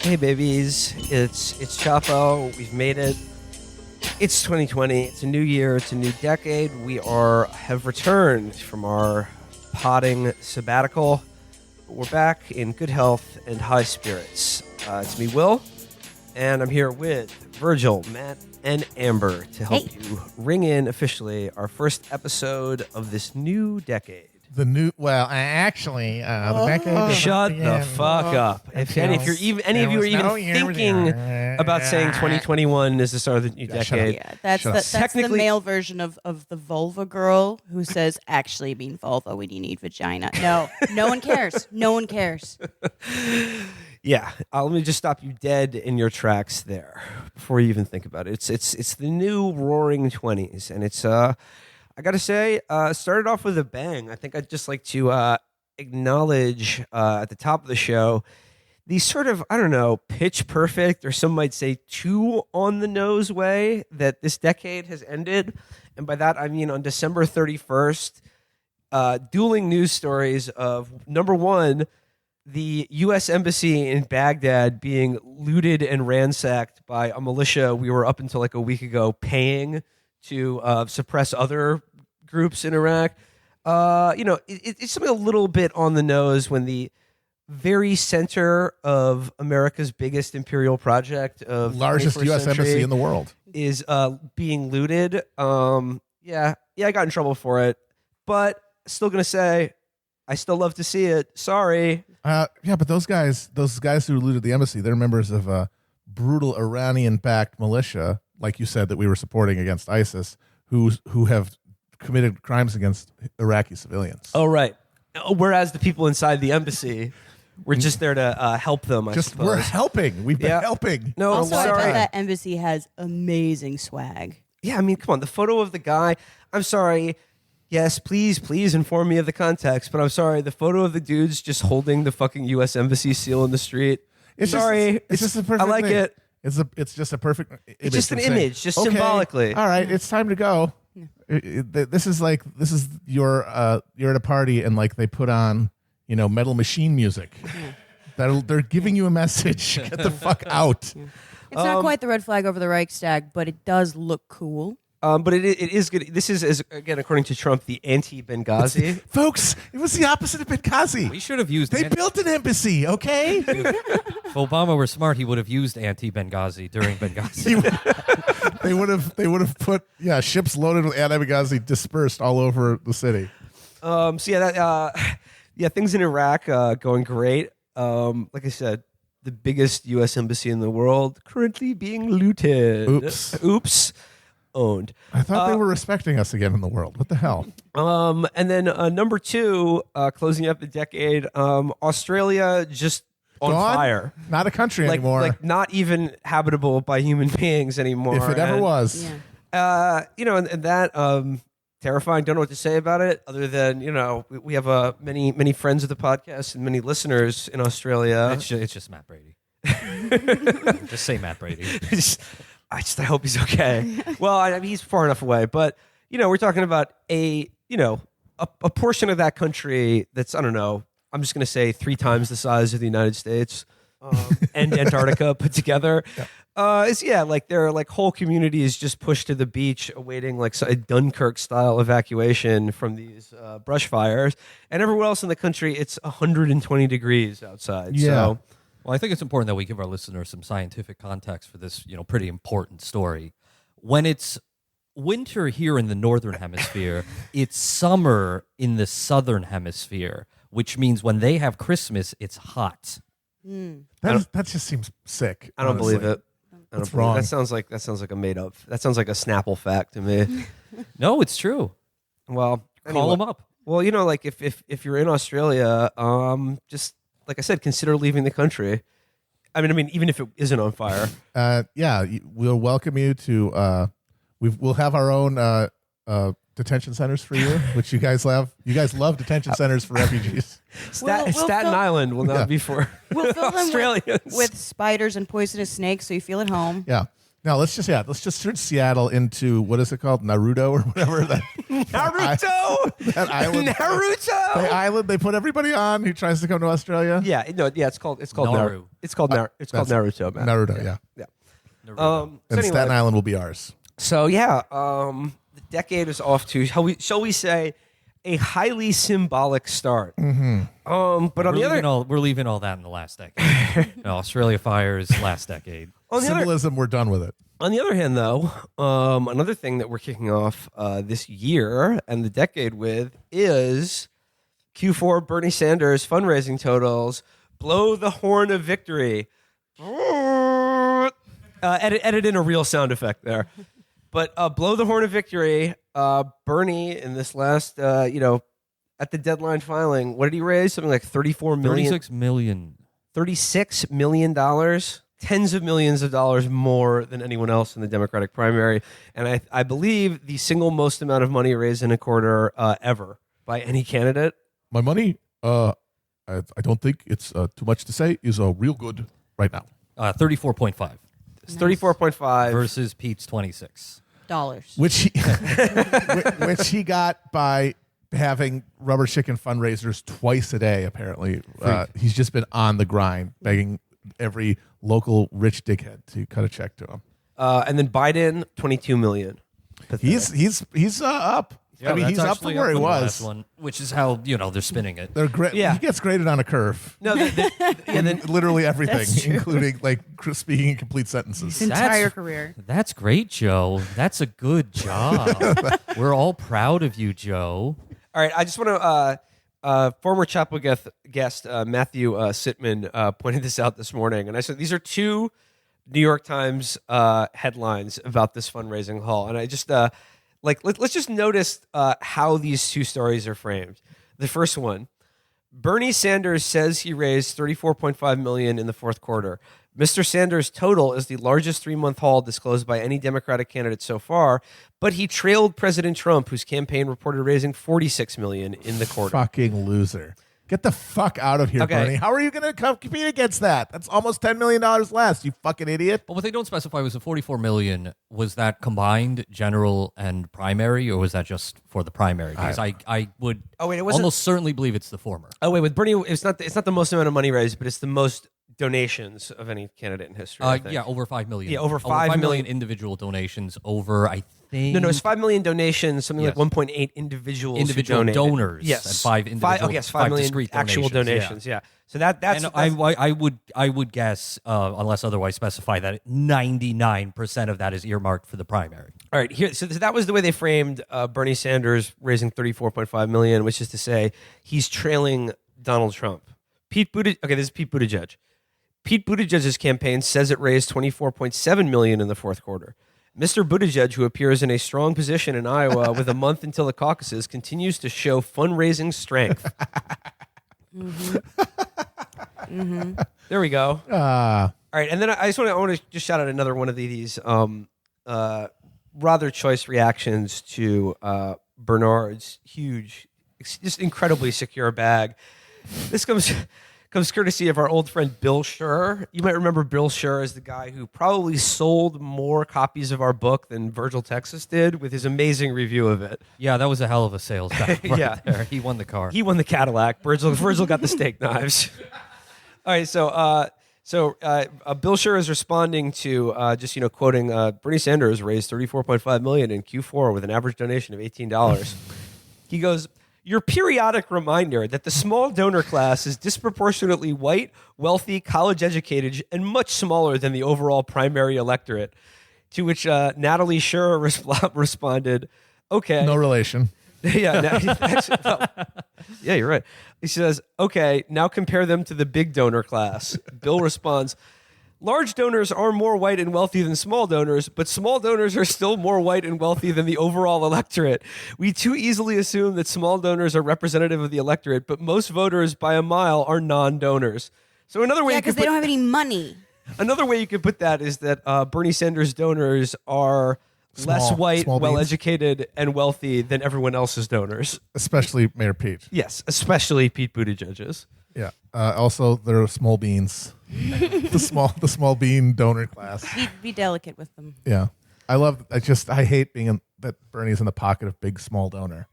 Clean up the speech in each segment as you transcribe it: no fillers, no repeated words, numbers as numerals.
Hey babies, it's Chapo. We've made it. It's 2020. It's a new year. It's a new decade. We have returned from our potting sabbatical. We're back in good health and high spirits. It's me, Will, and I'm here with Virgil, Matt, and Amber to help you ring in officially our first episode of this new decade. The decade. Shut the fuck up! If any of you are even thinking about saying 2021 is the start of the new decade, yeah, that's the male version of the vulva girl who says, "Actually, mean vulva when you need vagina." No one cares. No one cares. Yeah, let me just stop you dead in your tracks there before you even think about it. It's the new Roaring 20s, and it's I gotta say, started off with a bang. I think I'd just like to acknowledge at the top of the show the sort of, I don't know, pitch perfect, or some might say too on the nose way that this decade has ended. And by that, I mean on December 31st, dueling news stories of, number one, the U.S. Embassy in Baghdad being looted and ransacked by a militia we were up until like a week ago paying to suppress other groups in Iraq. It's something a little bit on the nose when the very center of America's biggest imperial project of largest U.S. embassy in the world is being looted. I got in trouble for it, but still gonna say I still love to see it. Sorry. But those guys who looted the embassy, they're members of a brutal Iranian-backed militia, like you said, that we were supporting against ISIS, who have committed crimes against Iraqi civilians. Oh, right. Whereas the people inside the embassy were just there to help them, I suppose. We're helping. We've been helping. No, also, I sorry. bet that embassy has amazing swag. Yeah, I mean, come on. The photo of the guy, I'm sorry. Yes, please inform me of the context, but I'm sorry. The photo of the dudes just holding the fucking U.S. Embassy seal in the street. It's just a perfect I like thing. it. It's just a perfect image. It's just an image, just symbolically. All right, it's time to go. This is you're at a party and like they put on, Metal Machine music. They're giving you a message. Get the fuck out. It's not quite the red flag over the Reichstag, but it does look cool. But it is good. This is again, according to Trump, the anti-Benghazi. Folks, it was the opposite of Benghazi. We should have used. They built an embassy, okay? If Obama were smart, he would have used anti-Benghazi during Benghazi. They would have put ships loaded with anti-Benghazi dispersed all over the city. Things in Iraq going great. Like I said, the biggest U.S. embassy in the world currently being looted. Oops. Owned. I thought they were respecting us again in the world. What the hell? And then number two, closing up the decade, Australia just on fire. Not a country anymore. Like not even habitable by human beings anymore. If it ever was. Yeah. And that terrifying. Don't know what to say about it other than, we have many friends of the podcast and many listeners in Australia. It's just Matt Brady. Just say Matt Brady. I hope he's okay. Well, I mean, he's far enough away, but we're talking about a portion of that country that's, I don't know, I'm just going to say 3 times the size of the United States and Antarctica put together. Their whole community is just pushed to the beach, awaiting like a Dunkirk style evacuation from these brush fires, and everywhere else in the country, it's 120 degrees outside. Yeah. So. Well, I think it's important that we give our listeners some scientific context for this, pretty important story. When it's winter here in the northern hemisphere, it's summer in the southern hemisphere, which means when they have Christmas, it's hot. That just seems sick. I don't believe it. That's wrong. That sounds like a made up. That sounds like a Snapple fact to me. No, it's true. Well, Call them up. Well, if you're in Australia, just like I said, consider leaving the country. I mean, even if it isn't on fire. We'll welcome you to. We'll have our own detention centers for you, which you guys love. You guys love detention centers for refugees. Staten Island will not be for We'll fill them Australians with spiders and poisonous snakes, so you feel at home. Yeah. Now let's just turn Seattle into, what is it called, Naruto or whatever that Naruto. that island. Naruto. The island they put everybody on who tries to come to Australia. Yeah, no, yeah. It's called Naru. It's called Naruto, man. Naruto, yeah. Yeah. Naruto. So And anyway, Staten Island will be ours. So yeah, the decade is off to shall we say a highly symbolic start. Mm-hmm. But on the other, We're leaving all that in the last decade. No, Australia fires last decade. Symbolism, we're done with it. On the other hand, though, another thing that we're kicking off this year and the decade with is Q4 Bernie Sanders fundraising totals. Blow the horn of victory. Edit in a real sound effect there. But blow the horn of victory. Bernie in this last, at the deadline filing, what did he raise? Something like $34 million. $36 million. $36 million. Tens of millions of dollars more than anyone else in the Democratic primary. And I believe the single most amount of money raised in a quarter ever by any candidate. My money, I don't think it's too much to say, is real good right now. 34.5 It's 34.5 versus Pete's 26. Dollars. Which he got by having rubber chicken fundraisers twice a day, apparently. He's just been on the grind, begging every local rich dickhead to cut a check to him. And then Biden, 22 million. He's up. Yeah, I mean, he's up from where he from the was. last one, which is how they're spinning it. They're great. Yeah. He gets graded on a curve. No, Literally everything, That's true. including speaking in complete sentences. His entire career. That's great, Joe. That's a good job. We're all proud of you, Joe. All right, I just want to. Former Chapo guest Matthew Sitman pointed this out this morning, and I said these are two New York Times headlines about this fundraising haul, and I just let's just notice how these two stories are framed. The first one: Bernie Sanders says he raised $34.5 million in the fourth quarter. Mr. Sanders' total is the largest 3-month haul disclosed by any Democratic candidate so far, but he trailed President Trump, whose campaign reported raising $46 million in the quarter. Fucking loser. Get the fuck out of here, Okay. Bernie. How are you going to compete against that? That's almost $10 million less, you fucking idiot. But what they don't specify was the $44 million. Was that combined general and primary, or was that just for the primary? Because I would It wasn't. almost certainly believe it's the former. With Bernie, it's not the most amount of money raised, but it's the most donations of any candidate in history. I think. Yeah, over 5 million. Yeah, over 5 million individual donations. Over, I think. No, it's 5 million donations. Something Yes. like 1.8 individuals. who Individual donated. donors. Yes, And 5 individual. yes, 5 5 million discrete actual donations. Yeah. So that's. And I would guess, unless otherwise specify, that 99% of that is earmarked for the primary. All right, here. So that was the way they framed Bernie Sanders raising $34.5 million, which is to say he's trailing Donald Trump. Pete Buttigieg. Okay, this is Pete Buttigieg. Pete Buttigieg's campaign says it raised $24.7 million in the fourth quarter. Mr. Buttigieg, who appears in a strong position in Iowa with a month until the caucuses, continues to show fundraising strength. There we go. All right, and then I want to just shout out another one of these rather choice reactions to Bernard's huge, just incredibly secure bag. This comes courtesy of our old friend Bill Schur. You might remember Bill Schur as the guy who probably sold more copies of our book than Virgil Texas did with his amazing review of it. Yeah, that was a hell of a sales battle right Yeah. there. He won the car. He won the Cadillac. Virgil got the steak knives. All right, so Bill Schur is responding to just quoting Bernie Sanders raised $34.5 million in Q4 with an average donation of $18. He goes, "Your periodic reminder that the small donor class is disproportionately white, wealthy, college-educated, and much smaller than the overall primary electorate." To which Natalie Schur responded, "Okay." No relation. Yeah, yeah, you're right. He says, "Okay, now compare them to the big donor class." Bill responds, "Large donors are more white and wealthy than small donors, but small donors are still more white and wealthy than the overall electorate. We too easily assume that small donors are representative of the electorate, but most voters by a mile are non-donors." So another way, because they don't have any money. Another way you could put that is that Bernie Sanders donors are less white, small beans. well-educated, and wealthy than everyone else's donors. Especially Mayor Pete. Yes, especially Pete Buttigieg's. Yeah. Also, there are small beans. the small bean donor class. Be delicate with them. Yeah. I hate being that Bernie's in the pocket of big small donor.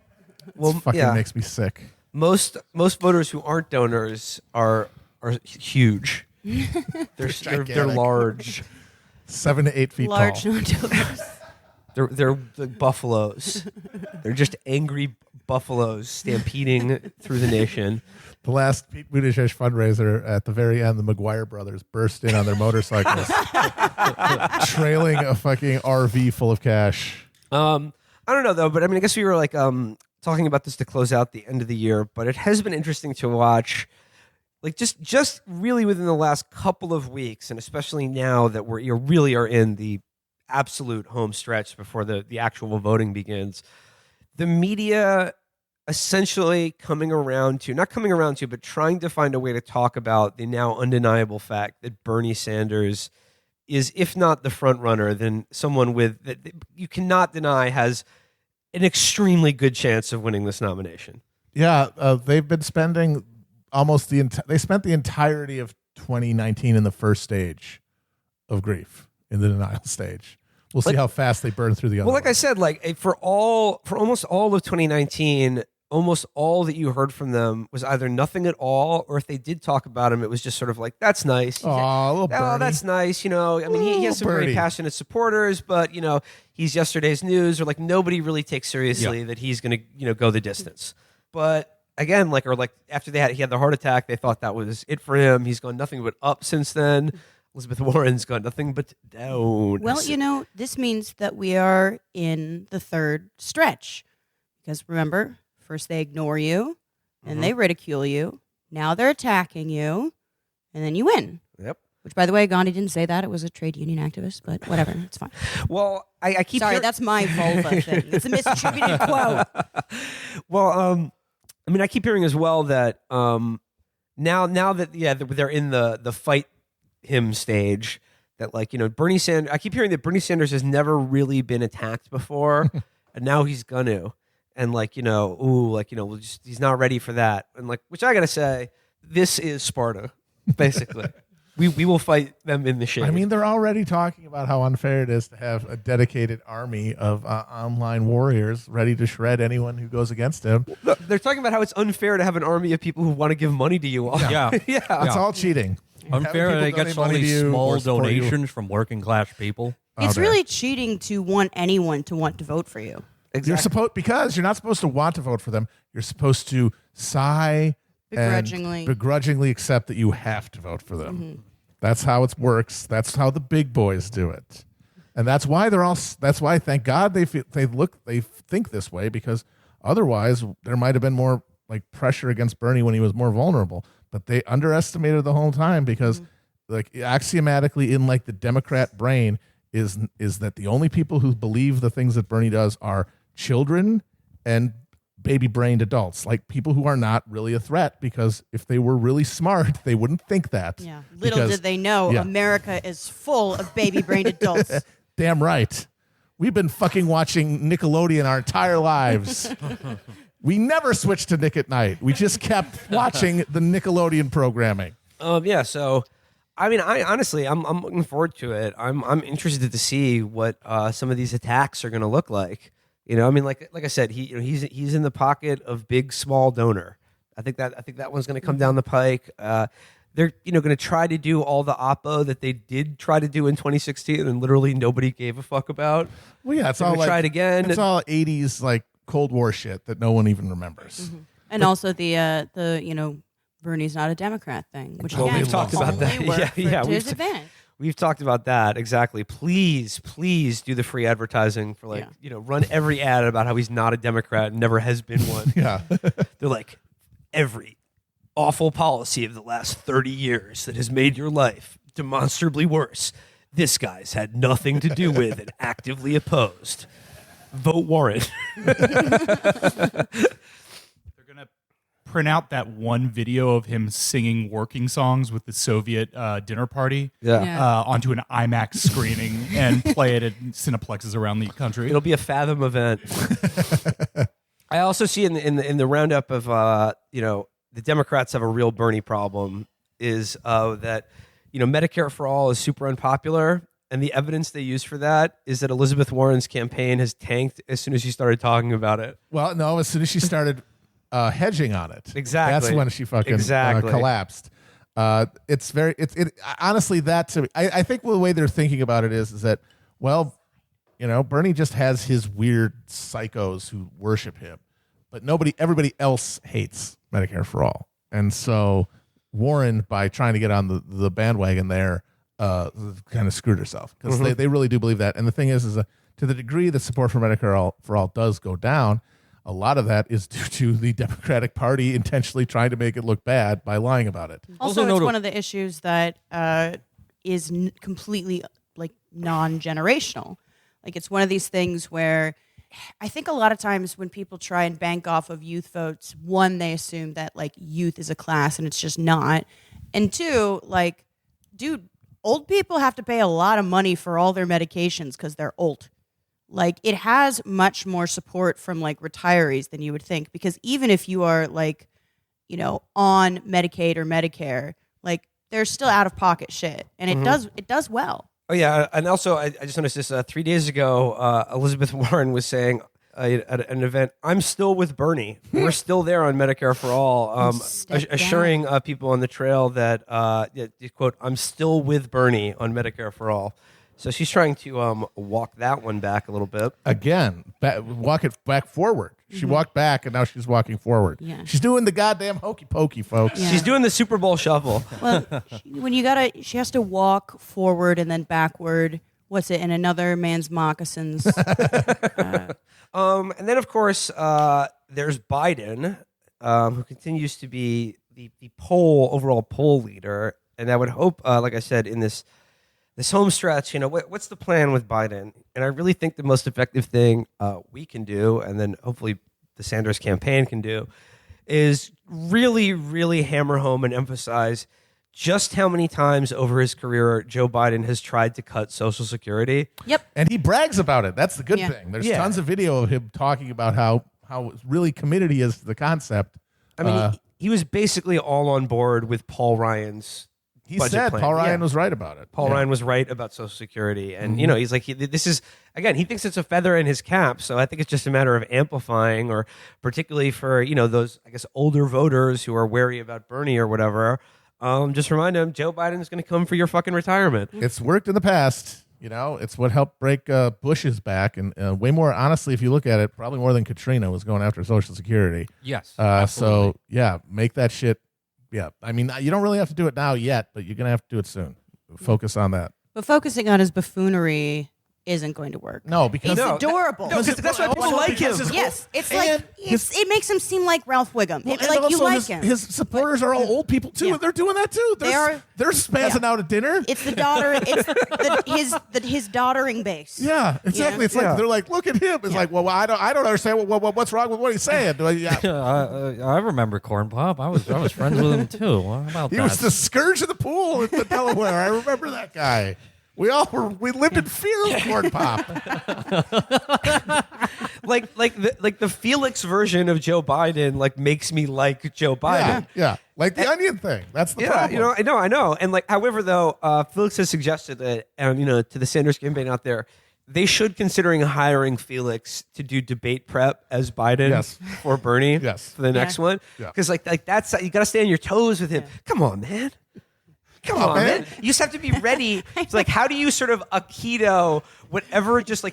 Well, Fucking makes me sick. Most voters who aren't donors are huge. They're large. 7 to 8 feet Large tall. non-donors. They're like buffaloes. They're just angry buffaloes stampeding through the nation. The last Pete Buttigieg fundraiser, at the very end, the McGuire brothers burst in on their motorcycles, trailing a fucking RV full of cash. I don't know though, but I mean, I guess we were like talking about this to close out the end of the year, but it has been interesting to watch. Like just really within the last couple of weeks, and especially now that you really are in the absolute home stretch before the actual voting begins, the media essentially not coming around to, but trying to find a way to talk about the now undeniable fact that Bernie Sanders is, if not the front runner, then someone that you cannot deny has an extremely good chance of winning this nomination. Yeah, they've been spending almost they spent the entirety of 2019 in the first stage of grief, in the denial stage. We'll see how fast they burn through the other. Well, like I said, for almost all of 2019, almost all that you heard from them was either nothing at all, or if they did talk about him, it was just sort of like, that's nice. Little Bernie. That's nice. I mean, he has some very passionate supporters, but, he's yesterday's news, or like nobody really takes seriously that he's going to, go the distance. But again, after he had the heart attack, they thought that was it for him. He's gone nothing but up since then. Elizabeth Warren's gone nothing but down. Well, this means that we are in the third stretch. Because remember, first they ignore you, and they ridicule you. Now they're attacking you, and then you win. Yep. Which, by the way, Gandhi didn't say that. It was a trade union activist, but whatever. It's fine. Well, I keep Sorry, that's my vulva thing. It's a misattributed quote. Well, I mean, I keep hearing as well that now that they're in the fight him stage, that Bernie Sanders. I keep hearing that Bernie Sanders has never really been attacked before, and now he's gonna. And he's not ready for that. And which I gotta say, this is Sparta, basically. we will fight them in the shade. I mean, they're already talking about how unfair it is to have a dedicated army of online warriors ready to shred anyone who goes against him. Look, they're talking about how it's unfair to have an army of people who want to give money to you all. Yeah. It's all cheating. Unfair they get so many small donations from working class people. It's really cheating to want anyone to want to vote for you. Exactly. Because you're not supposed to want to vote for them. You're supposed to sigh Begrudgingly. and begrudgingly accept that you have to vote for them. Mm-hmm. That's how it works. That's how the big boys do it. And that's why thank God they think this way, because otherwise there might have been more pressure against Bernie when he was more vulnerable. But they underestimated the whole time, because axiomatically in the Democrat brain is that the only people who believe the things that Bernie does are children and baby-brained adults, people who are not really a threat, because if they were really smart, they wouldn't think that. Yeah. Little did they know, America is full of baby-brained adults. Damn right. We've been fucking watching Nickelodeon our entire lives. We never switched to Nick at Night. We just kept watching the Nickelodeon programming. So, I mean, I'm looking forward to it. I'm interested to see what some of these attacks are going to look like. I mean, like I said, he's in the pocket of big small donor. I think that one's going to come down the pike. They're going to try to do all the oppo that they did try to do in 2016, and literally nobody gave a fuck about. Well, yeah, it's all try it again. It's all 80s Cold War shit that no one even remembers. Mm-hmm. And also the Bernie's not a Democrat thing, which again, we've talked about that. We've talked about that, exactly. Please do the free advertising for run every ad about how he's not a Democrat and never has been one. Yeah. They're like, every awful policy of the last 30 years that has made your life demonstrably worse, this guy's had nothing to do with and actively opposed. Vote Warren. They're going to print out that one video of him singing working songs with the Soviet dinner party onto an IMAX screening and play it at Cineplexes around the country. It'll be a Fathom event. I also see in the roundup of the Democrats have a real Bernie problem is that Medicare for all is super unpopular, and the evidence they use for that is that Elizabeth Warren's campaign has tanked as soon as she started talking about it. Well, no, as soon as she started hedging on it, Exactly. that's when she fucking collapsed. It's very honestly that to me. I think the way they're thinking about it is that, well, Bernie just has his weird psychos who worship him, but everybody else hates Medicare for all, and so Warren, by trying to get on the bandwagon there, kind of screwed herself because they really do believe that. And the thing is to the degree that support for Medicare for all does go down, a lot of that is due to the Democratic Party intentionally trying to make it look bad by lying about it. Also, it's one of the issues that is completely like non-generational. Like it's one of these things where I think a lot of times when people try and bank off of youth votes, one, they assume that like youth is a class and it's just not. And two, like, dude, old people have to pay a lot of money for all their medications because they're old. Like it has much more support from like retirees than you would think, because even if you are like, on Medicaid or Medicare, like there's still out of pocket shit, and it does well. Oh yeah, and also I just noticed this 3 days ago. Elizabeth Warren was saying at an event, "I'm still with Bernie. We're still there on Medicare for all," assuring people on the trail that quote, "I'm still with Bernie on Medicare for all." So she's trying to walk that one back a little bit. Again, walk it back forward. She walked back, and now she's walking forward. Yeah. She's doing the goddamn hokey pokey, folks. Yeah. She's doing the Super Bowl shuffle. Well, she has to walk forward and then backward. What's it in another man's moccasins? And then, of course, there's Biden, who continues to be the overall poll leader. And I would hope, like I said, in this home stretch, what's the plan with Biden? And I really think the most effective thing we can do, and then hopefully the Sanders campaign can do, is really, really hammer home and emphasize just how many times over his career Joe Biden has tried to cut Social Security. Yep. And he brags about it. That's the good Yeah. thing. There's tons of video of him talking about how really committed he is to the concept. I mean, he was basically all on board with Paul Ryan's He budget said plan. Paul Ryan Yeah. was right about it. Paul Ryan was right about Social Security. And, he's like, this is, again, he thinks it's a feather in his cap. So I think it's just a matter of amplifying, or particularly for, those, I guess, older voters who are wary about Bernie or whatever. Just remind them, Joe Biden's going to come for your fucking retirement. It's worked in the past. It's what helped break Bush's back. And way more, honestly, if you look at it, probably more than Katrina was going after Social Security. Yes. So, yeah, make that shit. Yeah. I mean, you don't really have to do it now yet, but you're going to have to do it soon. Focus on that. But focusing on his buffoonery isn't going to work. No, because He's adorable. No, because that's why people like him. Yes, it's like it makes him seem like Ralph Wiggum. Well, Like also you like him. his supporters are all old people too, Yeah. and they're doing that too. They're spazzing out at dinner. It's the daughter. It's his daughtering base. Yeah, exactly. Yeah. It's like they're like, look at him. It's like, well, I don't understand what's wrong with what he's saying. Yeah. I remember Corn Pop. I was friends with him too. What about He that? was the scourge of the pool at the Delaware. I remember that guy. We lived in fear of Corn Pop. like the Felix version of Joe Biden, makes me like Joe Biden. Yeah, like the onion thing. That's the problem. I know. And however, though, Felix has suggested that, and to the Sanders campaign out there, they should considering hiring Felix to do debate prep as Biden for Bernie for the next one. Because that's you got to stay on your toes with him. Come on, man. Come on, man. You just have to be ready. It's like, how do you sort of Aikido whatever, just a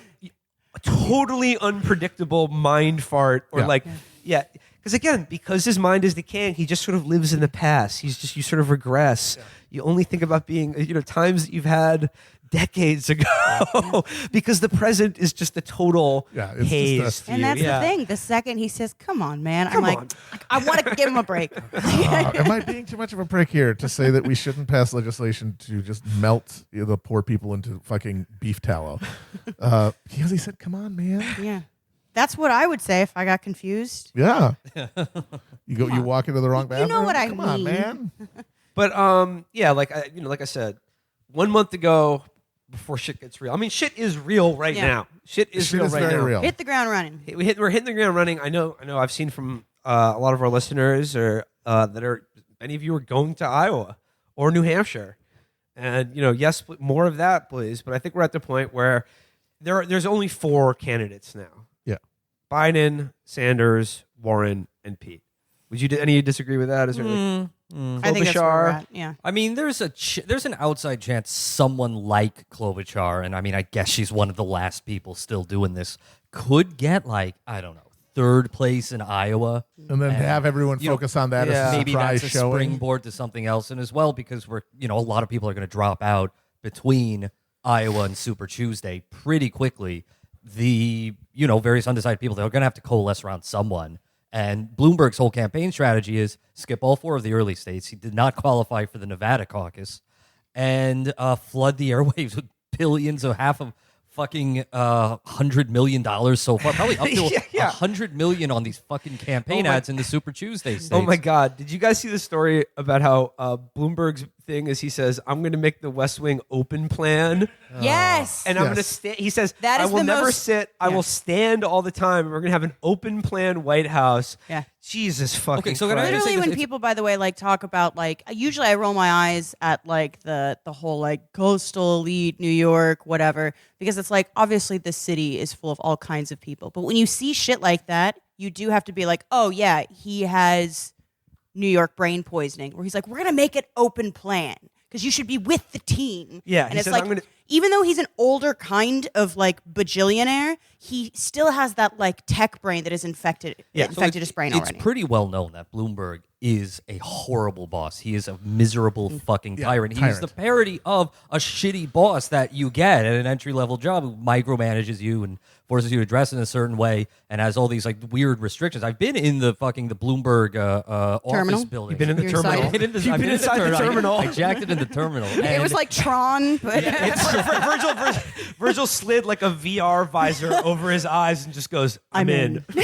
totally unpredictable mind fart or because again, because his mind is decaying, he just sort of lives in the past. You sort of regress. You only think about being, times that you've had decades ago because the present is just a total haze. And that's the thing. The second he says, come on, man, I'm like, I want to give him a break. Am I being too much of a prick here to say that we shouldn't pass legislation to just melt the poor people into fucking beef tallow? Because he said, come on, man. Yeah. That's what I would say if I got confused. Yeah. You walk into the wrong bathroom. You know what I Come mean. on, man. But like I said, 1 month ago, before shit gets real. I mean, shit is real right now. Shit is real right now. Real. Hit the ground running. We're hitting the ground running. I know. I've seen from a lot of our listeners many of you are going to Iowa or New Hampshire. And, yes, more of that, please. But I think we're at the point where there's only 4 candidates now. Yeah. Biden, Sanders, Warren, and Pete. Would you any disagree with that? Is there I think that's where we're at. Yeah. I mean, there's an outside chance someone like Klobuchar, and I mean, I guess she's one of the last people still doing this, could get I don't know, 3rd place in Iowa. And then have everyone focus on that as a maybe surprise that's a showing. springboard to something else. And as well, because a lot of people are going to drop out between Iowa and Super Tuesday pretty quickly. The, various undecided people, they're going to have to coalesce around someone. And Bloomberg's whole campaign strategy is skip all 4 of the early states. He did not qualify for the Nevada caucus and flood the airwaves with billions of half of fucking $100 million so far, probably up to $100 million on these fucking campaign ads in the Super Tuesday states. Oh my God! Did you guys see the story about how Bloomberg's thing is? He says, "I'm going to make the West Wing open plan." Yes. And I'm going to stand. He says, That "I is will the never most- sit. I yeah. will stand all the time. And we're going to have an open plan White House." Yeah. Jesus fucking. Okay, so can I Christ. just say Literally, this, when people, by the way, talk about usually I roll my eyes at the whole coastal elite, New York, whatever, because it's obviously this city is full of all kinds of people. But when you see shit like that, you do have to be like, oh yeah, he has New York brain poisoning, where he's like, we're gonna make it open plan because you should be with the team. Yeah, and he it's says, like "I'm gonna-" even though he's an older kind of bajillionaire, he still has that tech brain that is infected his brain already. It's pretty well known that Bloomberg is a horrible boss. He is a miserable fucking tyrant. He's tyrant. the parody of a shitty boss that you get at an entry-level job who micromanages you and forces you to dress in a certain way and has all these weird restrictions. I've been in the Bloomberg office building. You've been in the You're terminal. excited? I've been inside the terminal. I jacked it in the terminal. It was like Tron, but Virgil slid a VR visor over his eyes and just goes, "I'm in." So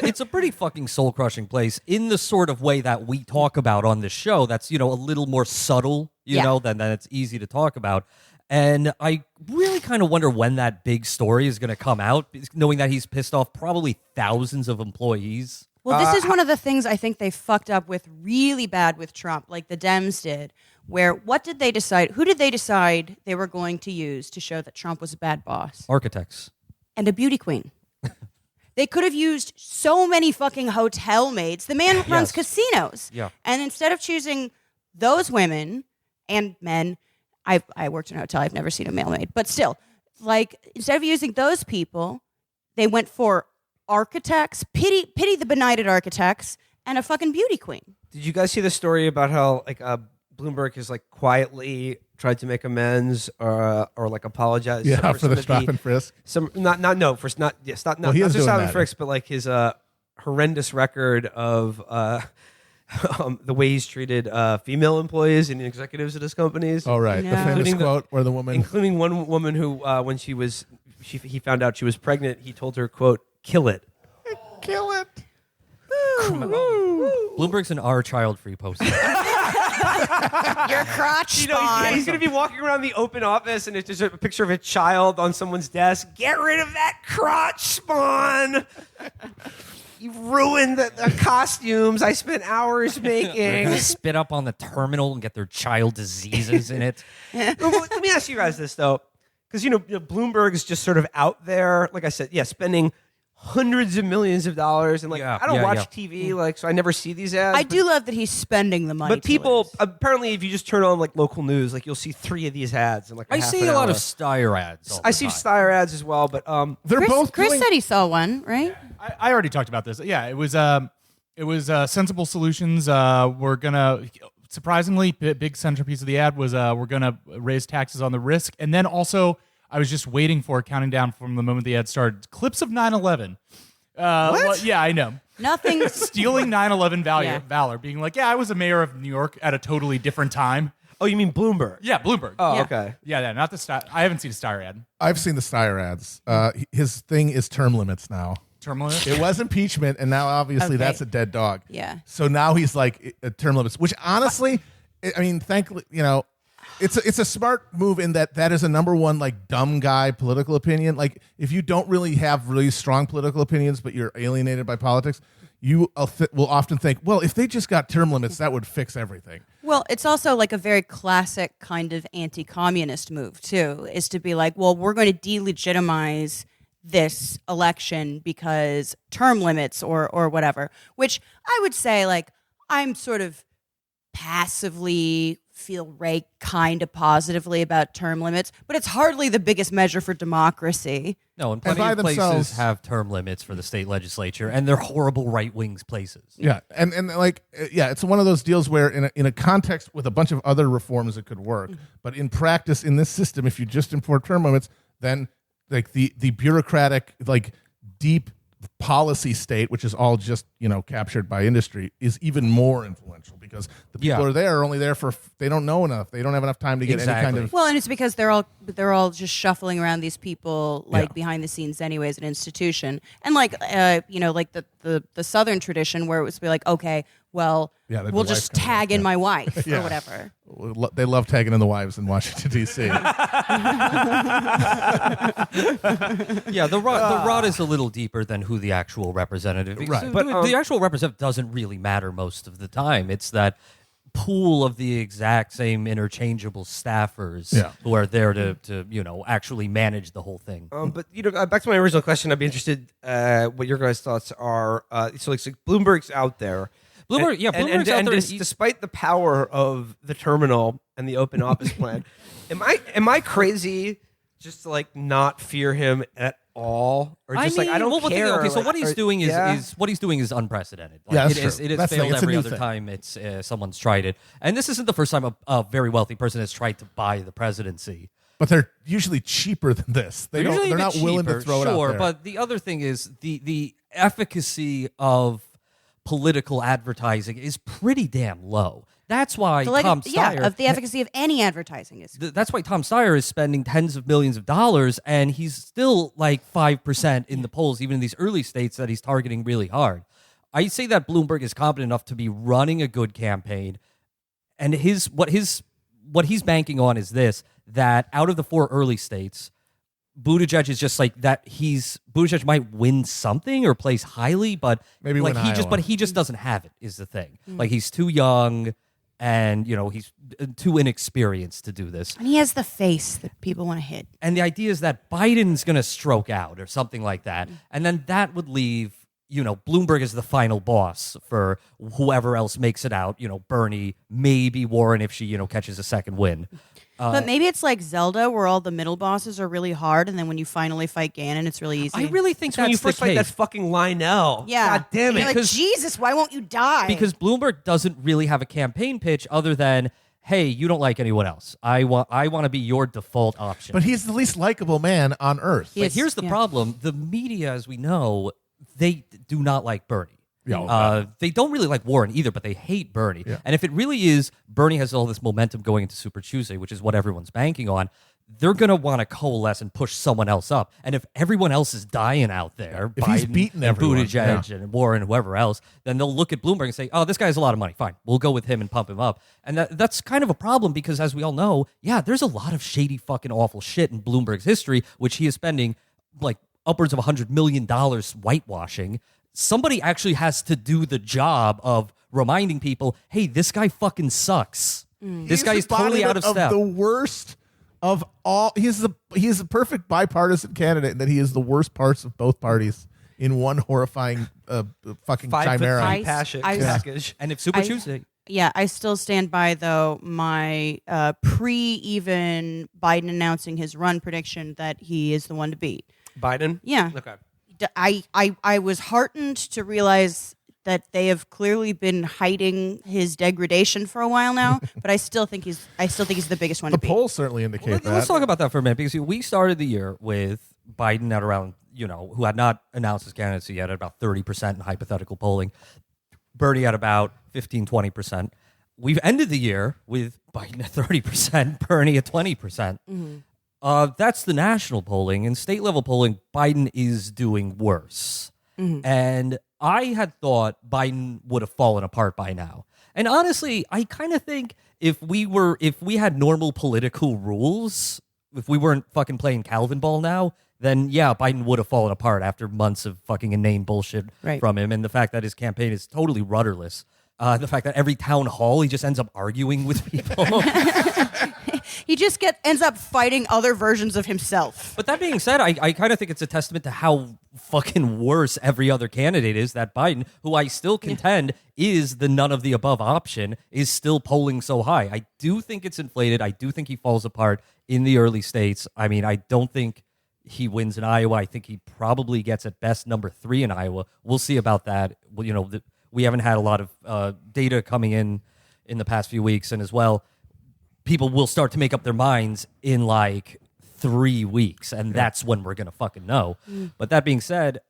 it's a pretty fucking soul crushing place in the sort of way that we talk about on this show. That's a little more subtle, than it's easy to talk about. And I really kind of wonder when that big story is going to come out, knowing that he's pissed off probably thousands of employees. Well, this is one of the things I think they fucked up with really bad with Trump, like the Dems did, where what did they decide? Who did they decide they were going to use to show that Trump was a bad boss? Architects. And a beauty queen. They could have used so many fucking hotel maids. The man runs casinos. Yeah. And instead of choosing those women and men, I worked in a hotel. I've never seen a male maid. But still, instead of using those people, they went for architects, pity the benighted architects, and a fucking beauty queen. Did you guys see the story about how Bloomberg has quietly tried to make amends or apologize? For the stop and frisk. Not Well, he not is just doing stop that. and frisk, but his horrendous record of the way he's treated female employees and executives at his companies. Oh, right. No. The famous Including quote where the woman... Including one woman who, when he found out she was pregnant, he told her, quote, "Kill it." Kill it. Bloomberg's an our child-free poster. Your crotch spawn. He's going to be walking around the open office and it's just a picture of a child on someone's desk. Get rid of that crotch spawn. You ruined the costumes I spent hours They're making. gonna spit up on the terminal and get their child diseases in it. Let me ask you guys this, though. Because, Bloomberg is just sort of out there, like I said, spending hundreds of millions of dollars. And, I don't watch TV, so I never see these ads. I do love that he's spending the money. But people, apparently, if you just turn on, local news, you'll see 3 of these ads in, I see a lot of Steyer ads. all I the see time. Steyer ads as well, but They're both Chris doing- said he saw one, right? I already talked about this. Yeah, it was Sensible Solutions. We're gonna surprisingly big centerpiece of the ad was we're gonna raise taxes on the risk, and then also I was just waiting for counting down from the moment the ad started. Clips of 9/11. What? Yeah, I know. Nothing. Stealing 9/11 Yeah. valor, being like, I was a mayor of New York at a totally different time. oh, you mean Bloomberg? Yeah, Bloomberg. Oh, Yeah. okay. Yeah, not the Steyer. I haven't seen a Steyer ad. I've seen the Steyer ads. His thing is term limits now. Terminal. It was impeachment, and now obviously Okay. that's a dead dog. Yeah. So now he's term limits, which honestly, I mean, thankfully, it's a smart move in that is a number one dumb guy political opinion. If you don't really have really strong political opinions, but you're alienated by politics, you will often think, well, if they just got term limits, that would fix everything. Well, it's also like a very classic kind of anti-communist move, too, is to be like, well, we're going to delegitimize this election because term limits or whatever, which I would say, like, I'm sort of passively feel kind of positively about term limits, but it's hardly the biggest measure for democracy. No, and plenty by of places themselves- have term limits for the state legislature, and they're horrible right-wing places. Yeah, and it's one of those deals where in a context with a bunch of other reforms it could work, but in practice in this system, if you just enforce term limits, then like the bureaucratic, like deep policy state, which is all just captured by industry, is even more influential because the people are only there for they don't know enough, they don't have enough time to get any kind of. Well, and it's because they're all just shuffling around these people like behind the scenes anyway as an institution, and like like the Southern tradition where it was be like, okay, well, we'll just tag in my wife or whatever. They love tagging in the wives in Washington D.C. Yeah, the rod is a little deeper than who the actual representative is. Right. But the actual representative doesn't really matter most of the time. It's that pool of the exact same interchangeable staffers who are there to actually manage the whole thing. But back to my original question, I'd be interested what your guys' thoughts are. So Bloomberg's out there. Bloomberg's out there. And Despite the power of the terminal and the open office plan, am I crazy just to like not fear him at all, or just I don't care? So what he's doing is unprecedented. Like, that's it true. is That's failed it's a every new other thing. time it's someone's tried it, and this isn't the first time a very wealthy person has tried to buy the presidency. But they're usually cheaper than this. They're not willing to throw it out there. But the other thing is the efficacy of political advertising is pretty damn low. That's why Tom Steyer of the efficacy of any advertising is. That's why Tom Steyer is spending tens of millions of dollars, and he's still like 5% in the polls, even in these early states that he's targeting really hard. I say that Bloomberg is competent enough to be running a good campaign, and what he's banking on is this: that out of the 4 early states, Buttigieg is just like that. Buttigieg might win something or place highly, but maybe like win he just doesn't have it. Is the thing. Like he's too young, and he's too inexperienced to do this. And he has the face that people want to hit. And the idea is that Biden's going to stroke out or something like that, and then that would leave Bloomberg as the final boss for whoever else makes it out. Bernie, maybe Warren if she catches a second win. But maybe it's like Zelda, where all the middle bosses are really hard, and then when you finally fight Ganon, it's really easy. I really think when you that's first the fight that case. fucking Lionel. Yeah. God damn You're it. like, Jesus, why won't you die? Because Bloomberg doesn't really have a campaign pitch other than, hey, you don't like anyone else. I want to be your default option. But he's the least likable man on earth. He But is, here's the yeah. problem. The media, as we know, they do not like Bernie. Yeah. They don't really like Warren either, but they hate Bernie. Yeah. And if it really is, Bernie has all this momentum going into Super Tuesday, which is what everyone's banking on, they're going to want to coalesce and push someone else up. And if everyone else is dying out there, If he's Biden beaten and everyone, Buttigieg and Warren, whoever else, then they'll look at Bloomberg and say, oh, this guy has a lot of money. Fine, we'll go with him and pump him up. And that's kind of a problem because, as we all know, there's a lot of shady fucking awful shit in Bloomberg's history, which he is spending like upwards of $100 million whitewashing. Somebody actually has to do the job of reminding people, hey, this guy fucking sucks. This guy is totally out of step. The worst of all. He's a perfect bipartisan candidate in that he is the worst parts of both parties in one horrifying fucking 5 chimera. foot 3 package. And if Super I- Tuesday, Yeah, I still stand by, though, my pre-even Biden announcing his run prediction that he is the one to beat. Biden? Yeah. Okay. I was heartened to realize that they have clearly been hiding his degradation for a while now, but I still think he's the biggest one The to beat. polls certainly indicate that. let's talk about that for a minute because we started the year with Biden at around, who had not announced his candidacy yet, at about 30% in hypothetical polling. Bernie at about 15-20%. We've ended the year with Biden at 30%, Bernie at 20%. That's the national polling. In state level polling, Biden is doing worse. And I had thought Biden would have fallen apart by now. And honestly, I kind of think if we had normal political rules, if we weren't fucking playing Calvin ball now, then yeah, Biden would have fallen apart after months of fucking inane bullshit from him. And the fact that his campaign is totally rudderless. The fact that every town hall he just ends up arguing with people. He just ends up fighting other versions of himself. But that being said, I kind of think it's a testament to how fucking worse every other candidate is. That Biden, who I still contend is the none of the above option, is still polling so high. I do think it's inflated. I do think he falls apart in the early states. I mean, I don't think he wins in Iowa. I think he probably gets at best number 3 in Iowa. We'll see about that. Well, you know, we haven't had a lot of data coming in the past few weeks, and as well, people will start to make up their minds in like 3 weeks, and that's when we're gonna fucking know. But that being said,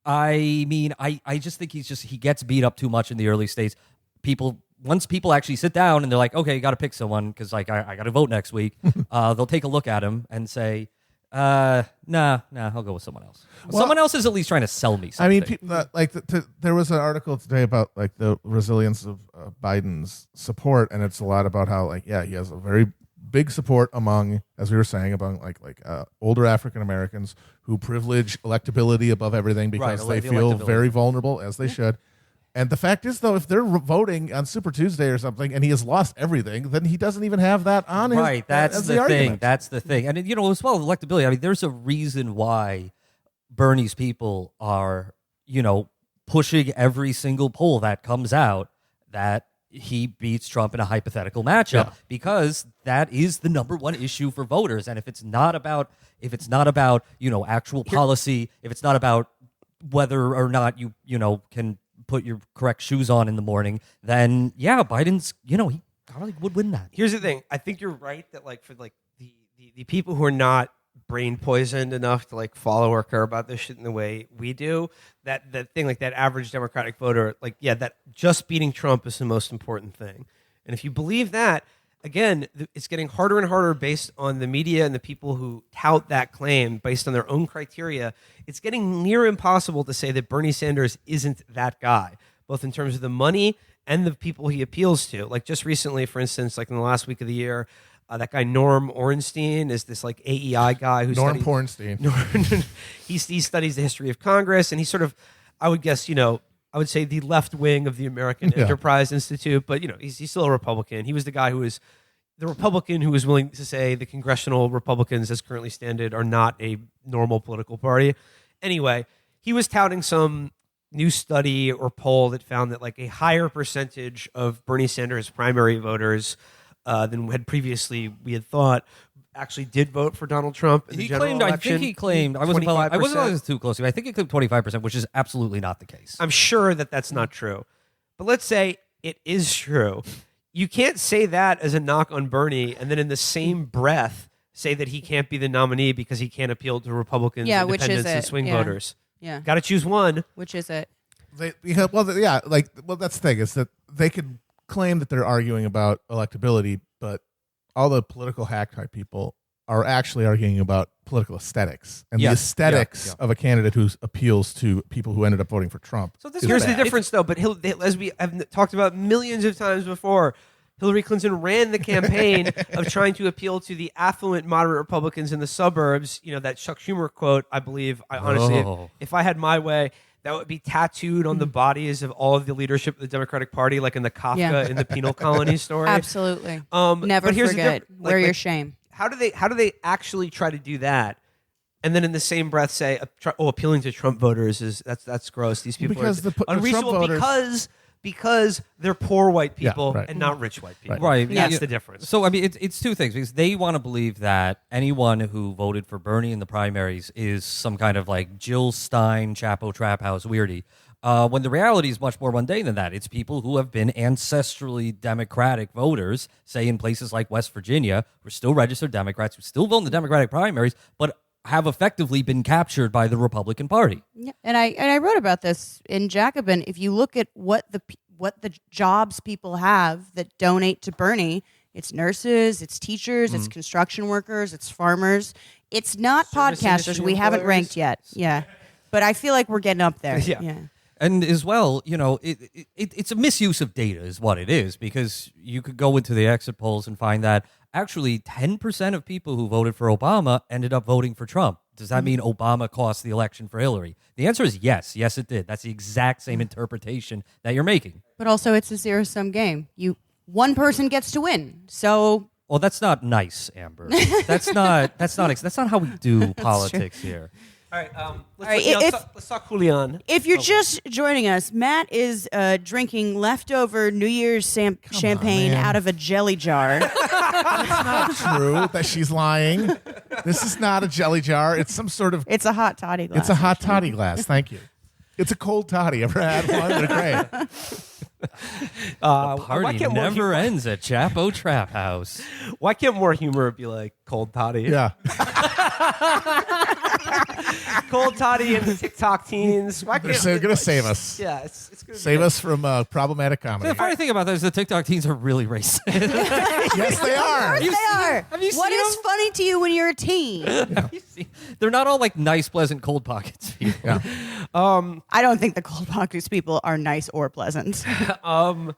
I mean, I just think he gets beat up too much in the early states. Once people actually sit down and they're like, okay, you got to pick someone because like I got to vote next week, they'll take a look at him and say, nah, I'll go with someone else. Well, someone else is at least trying to sell me something. I mean, there was an article today about like the resilience of Biden's support, and it's a lot about how like, yeah, he has a very big support among, as we were saying, among like older African Americans who privilege electability above everything because they feel very vulnerable, as they should. And the fact is, though, if they're voting on Super Tuesday or something and he has lost everything, then he doesn't even have that on his right. That's the thing. Argument. That's the thing. And, you know, as well, electability, I mean, there's a reason why Bernie's people are, you know, pushing every single poll that comes out that he beats Trump in a hypothetical matchup because that is the number one issue for voters. And if it's not about, you know, actual policy, if it's not about whether or not you know, can put your correct shoes on in the morning, then yeah, Biden's, you know, he probably would win that. Here's the thing. I think you're right that like for like the people who are not brain poisoned enough to like follow or care about this shit in the way we do, that thing, like that average Democratic voter, like, yeah, that just beating Trump is the most important thing. And if you believe that, again, it's getting harder and harder based on the media and the people who tout that claim based on their own criteria. It's getting near impossible to say that Bernie Sanders isn't that guy, both in terms of the money and the people he appeals to. Like just recently, for instance, like in the last week of the year, that guy Norm Ornstein is this like AEI guy who Norm Pornstein. He studies the history of Congress, and he's sort of, I would guess, you know, I would say the left wing of the American Enterprise Institute, but you know, he's still a Republican. He was the guy who was the Republican who was willing to say the congressional Republicans as currently standard are not a normal political party. Anyway, he was touting some new study or poll that found that like a higher percentage of Bernie Sanders primary voters than we had thought actually did vote for Donald Trump in the general election. I think he claimed, I wasn't always too close to him. I think he claimed 25%, which is absolutely not the case. I'm sure that that's not true. But let's say it is true. You can't say that as a knock on Bernie and then in the same breath say that he can't be the nominee because he can't appeal to Republicans, independents, and swing voters. Yeah. Got to choose one. Which is it? That's the thing is that they could claim that they're arguing about electability, but all the political hack type people are actually arguing about political aesthetics and the aesthetics of a candidate who appeals to people who ended up voting for Trump. So here's the difference, though. But as we have talked about millions of times before, Hillary Clinton ran the campaign of trying to appeal to the affluent, moderate Republicans in the suburbs. You know, that Chuck Schumer quote, I believe, if I had my way, that would be tattooed on the bodies of all of the leadership of the Democratic Party, like in the Kafka in the penal colony story. Absolutely. Never forget. Wear your shame. How do they actually try to do that? And then in the same breath say, appealing to Trump voters that's gross. These people are unreasonable because they're poor white people and not rich white people. Right. That's the difference. So, I mean, it's two things, because they want to believe that anyone who voted for Bernie in the primaries is some kind of like Jill Stein, Chapo, Trap House weirdie. When the reality is much more mundane than that. It's people who have been ancestrally Democratic voters, say in places like West Virginia, who are still registered Democrats, who still vote in the Democratic primaries, but have effectively been captured by the Republican Party. Yeah, and I wrote about this in Jacobin. If you look at what the jobs people have that donate to Bernie, it's nurses, it's teachers, it's construction workers, it's farmers. It's not podcasters. We haven't ranked yet. Yeah. But I feel like we're getting up there. Yeah. And as well, it's a misuse of data is what it is, because you could go into the exit polls and find that actually 10% of people who voted for Obama ended up voting for Trump. Does that mean Obama cost the election for Hillary? The answer is yes. Yes, it did. That's the exact same interpretation that you're making. But also, it's a zero-sum game. One person gets to win. So, well, that's not nice, Amber. That's not how we do politics here. All right, let's talk Julian. If you're just joining us, Matt is drinking leftover New Year's champagne out of a jelly jar. It's not true that she's lying. This is not a jelly jar. It's some sort of... It's a hot toddy glass. It's a hot toddy glass. Thank you. It's a cold toddy. Ever had one? They're great. The party never ends at Chapo Trap House. Why can't more humor be like cold toddy? Yeah. Cold toddy and TikTok teens. Why can't They're going to save us. Yeah, it's going to save us from problematic comedy. The funny thing about that is the TikTok teens are really racist. Yes, they are. They are. Have you What seen is them? funny to you when you're a teen? They're not all like nice, pleasant cold pockets people. Yeah. I don't think the cold pockets people are nice or pleasant. All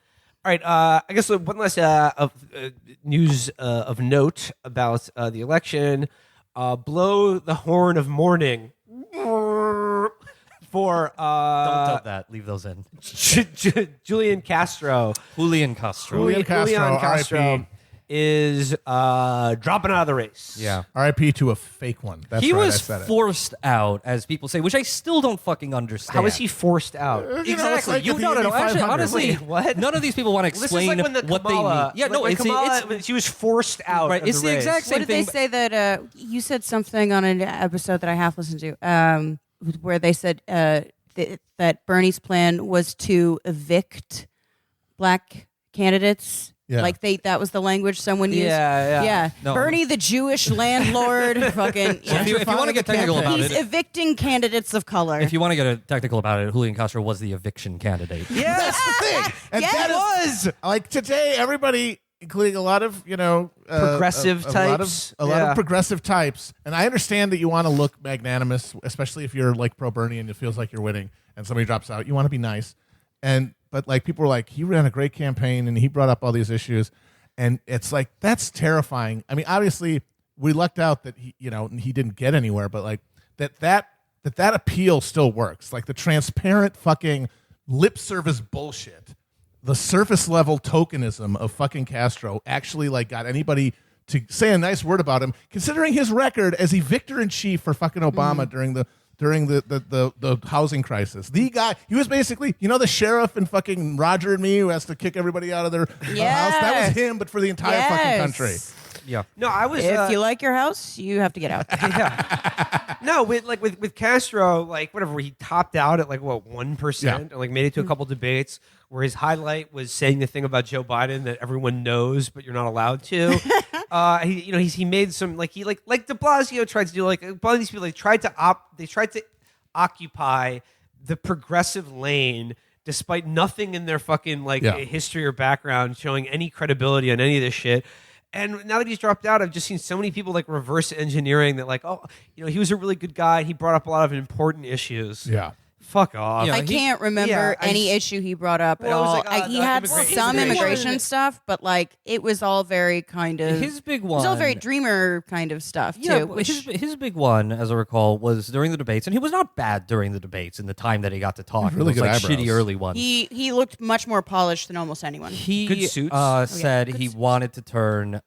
right. I guess one last news of note about the election. Blow the horn of mourning for Don't dub that. Leave those in. Julian Castro. Julian Castro. Julian Castro, R.I.P. is dropping out of the race. Yeah. R.I.P. to a fake one. That's He right, was I said it. forced out, as people say, which I still don't fucking understand. How is he forced out? Exactly. like at the No. Indy Actually, 500. honestly, Wait, what? none of these people want to This is explain like when the what Kamala, they mean. Yeah, like when Kamala, it's she was forced out. right. Of It's the the race. exact What same did thing. they say that you said something on an episode that I half listened to, where they said that Bernie's plan was to evict black candidates. Yeah. Like that was the language someone used. Yeah. No. Bernie, the Jewish landlord, fucking. If you want to get technical about He's it, evicting candidates of color. if you want to get technical about it, Julian Castro was the eviction candidate. Yeah. That's the thing. And Yes. that was. like today, everybody, including a lot of Progressive types. a lot Yeah. of progressive types. And I understand that you want to look magnanimous, especially if you're like pro Bernie and it feels like you're winning, and somebody drops out. You want to be nice, but like people were like, he ran a great campaign and he brought up all these issues, and it's like that's terrifying. I mean, obviously we lucked out that he didn't get anywhere, but like that appeal still works. Like the transparent fucking lip service bullshit. The surface level tokenism of fucking Castro actually like got anybody to say a nice word about him, considering his record as evictor in chief for fucking Obama during the housing crisis. The guy, he was basically, the sheriff in fucking Roger and Me who has to kick everybody out of their house. That was him, but for the entire fucking country. Yeah. No, I was. if you like your house, you have to get out. Yeah. No, with Castro, like whatever, he topped out at like what 1%, Yeah. and like made it to a couple debates where his highlight was saying the thing about Joe Biden that everyone knows but you're not allowed to. He made some like De Blasio tried to do like a bunch of these people they tried to occupy the progressive lane despite nothing in their fucking history or background showing any credibility on any of this shit. And now that he's dropped out, I've just seen so many people like reverse engineering that he was a really good guy. He brought up a lot of important issues. Yeah. Fuck off. Yeah. I can't remember any issue he brought up at Well, it was all. like, He the had immigration- some immigration. immigration stuff, but like it was all very kind of His big It was all one- very dreamer kind of stuff Yeah, too. but Which his big one, as I recall, was during the debates, and he was not bad during the debates in the time that he got to talk. Really It was good like eyebrows. shitty early ones. he looked much more polished than almost anyone. He Good suits. said good he suits. wanted to turn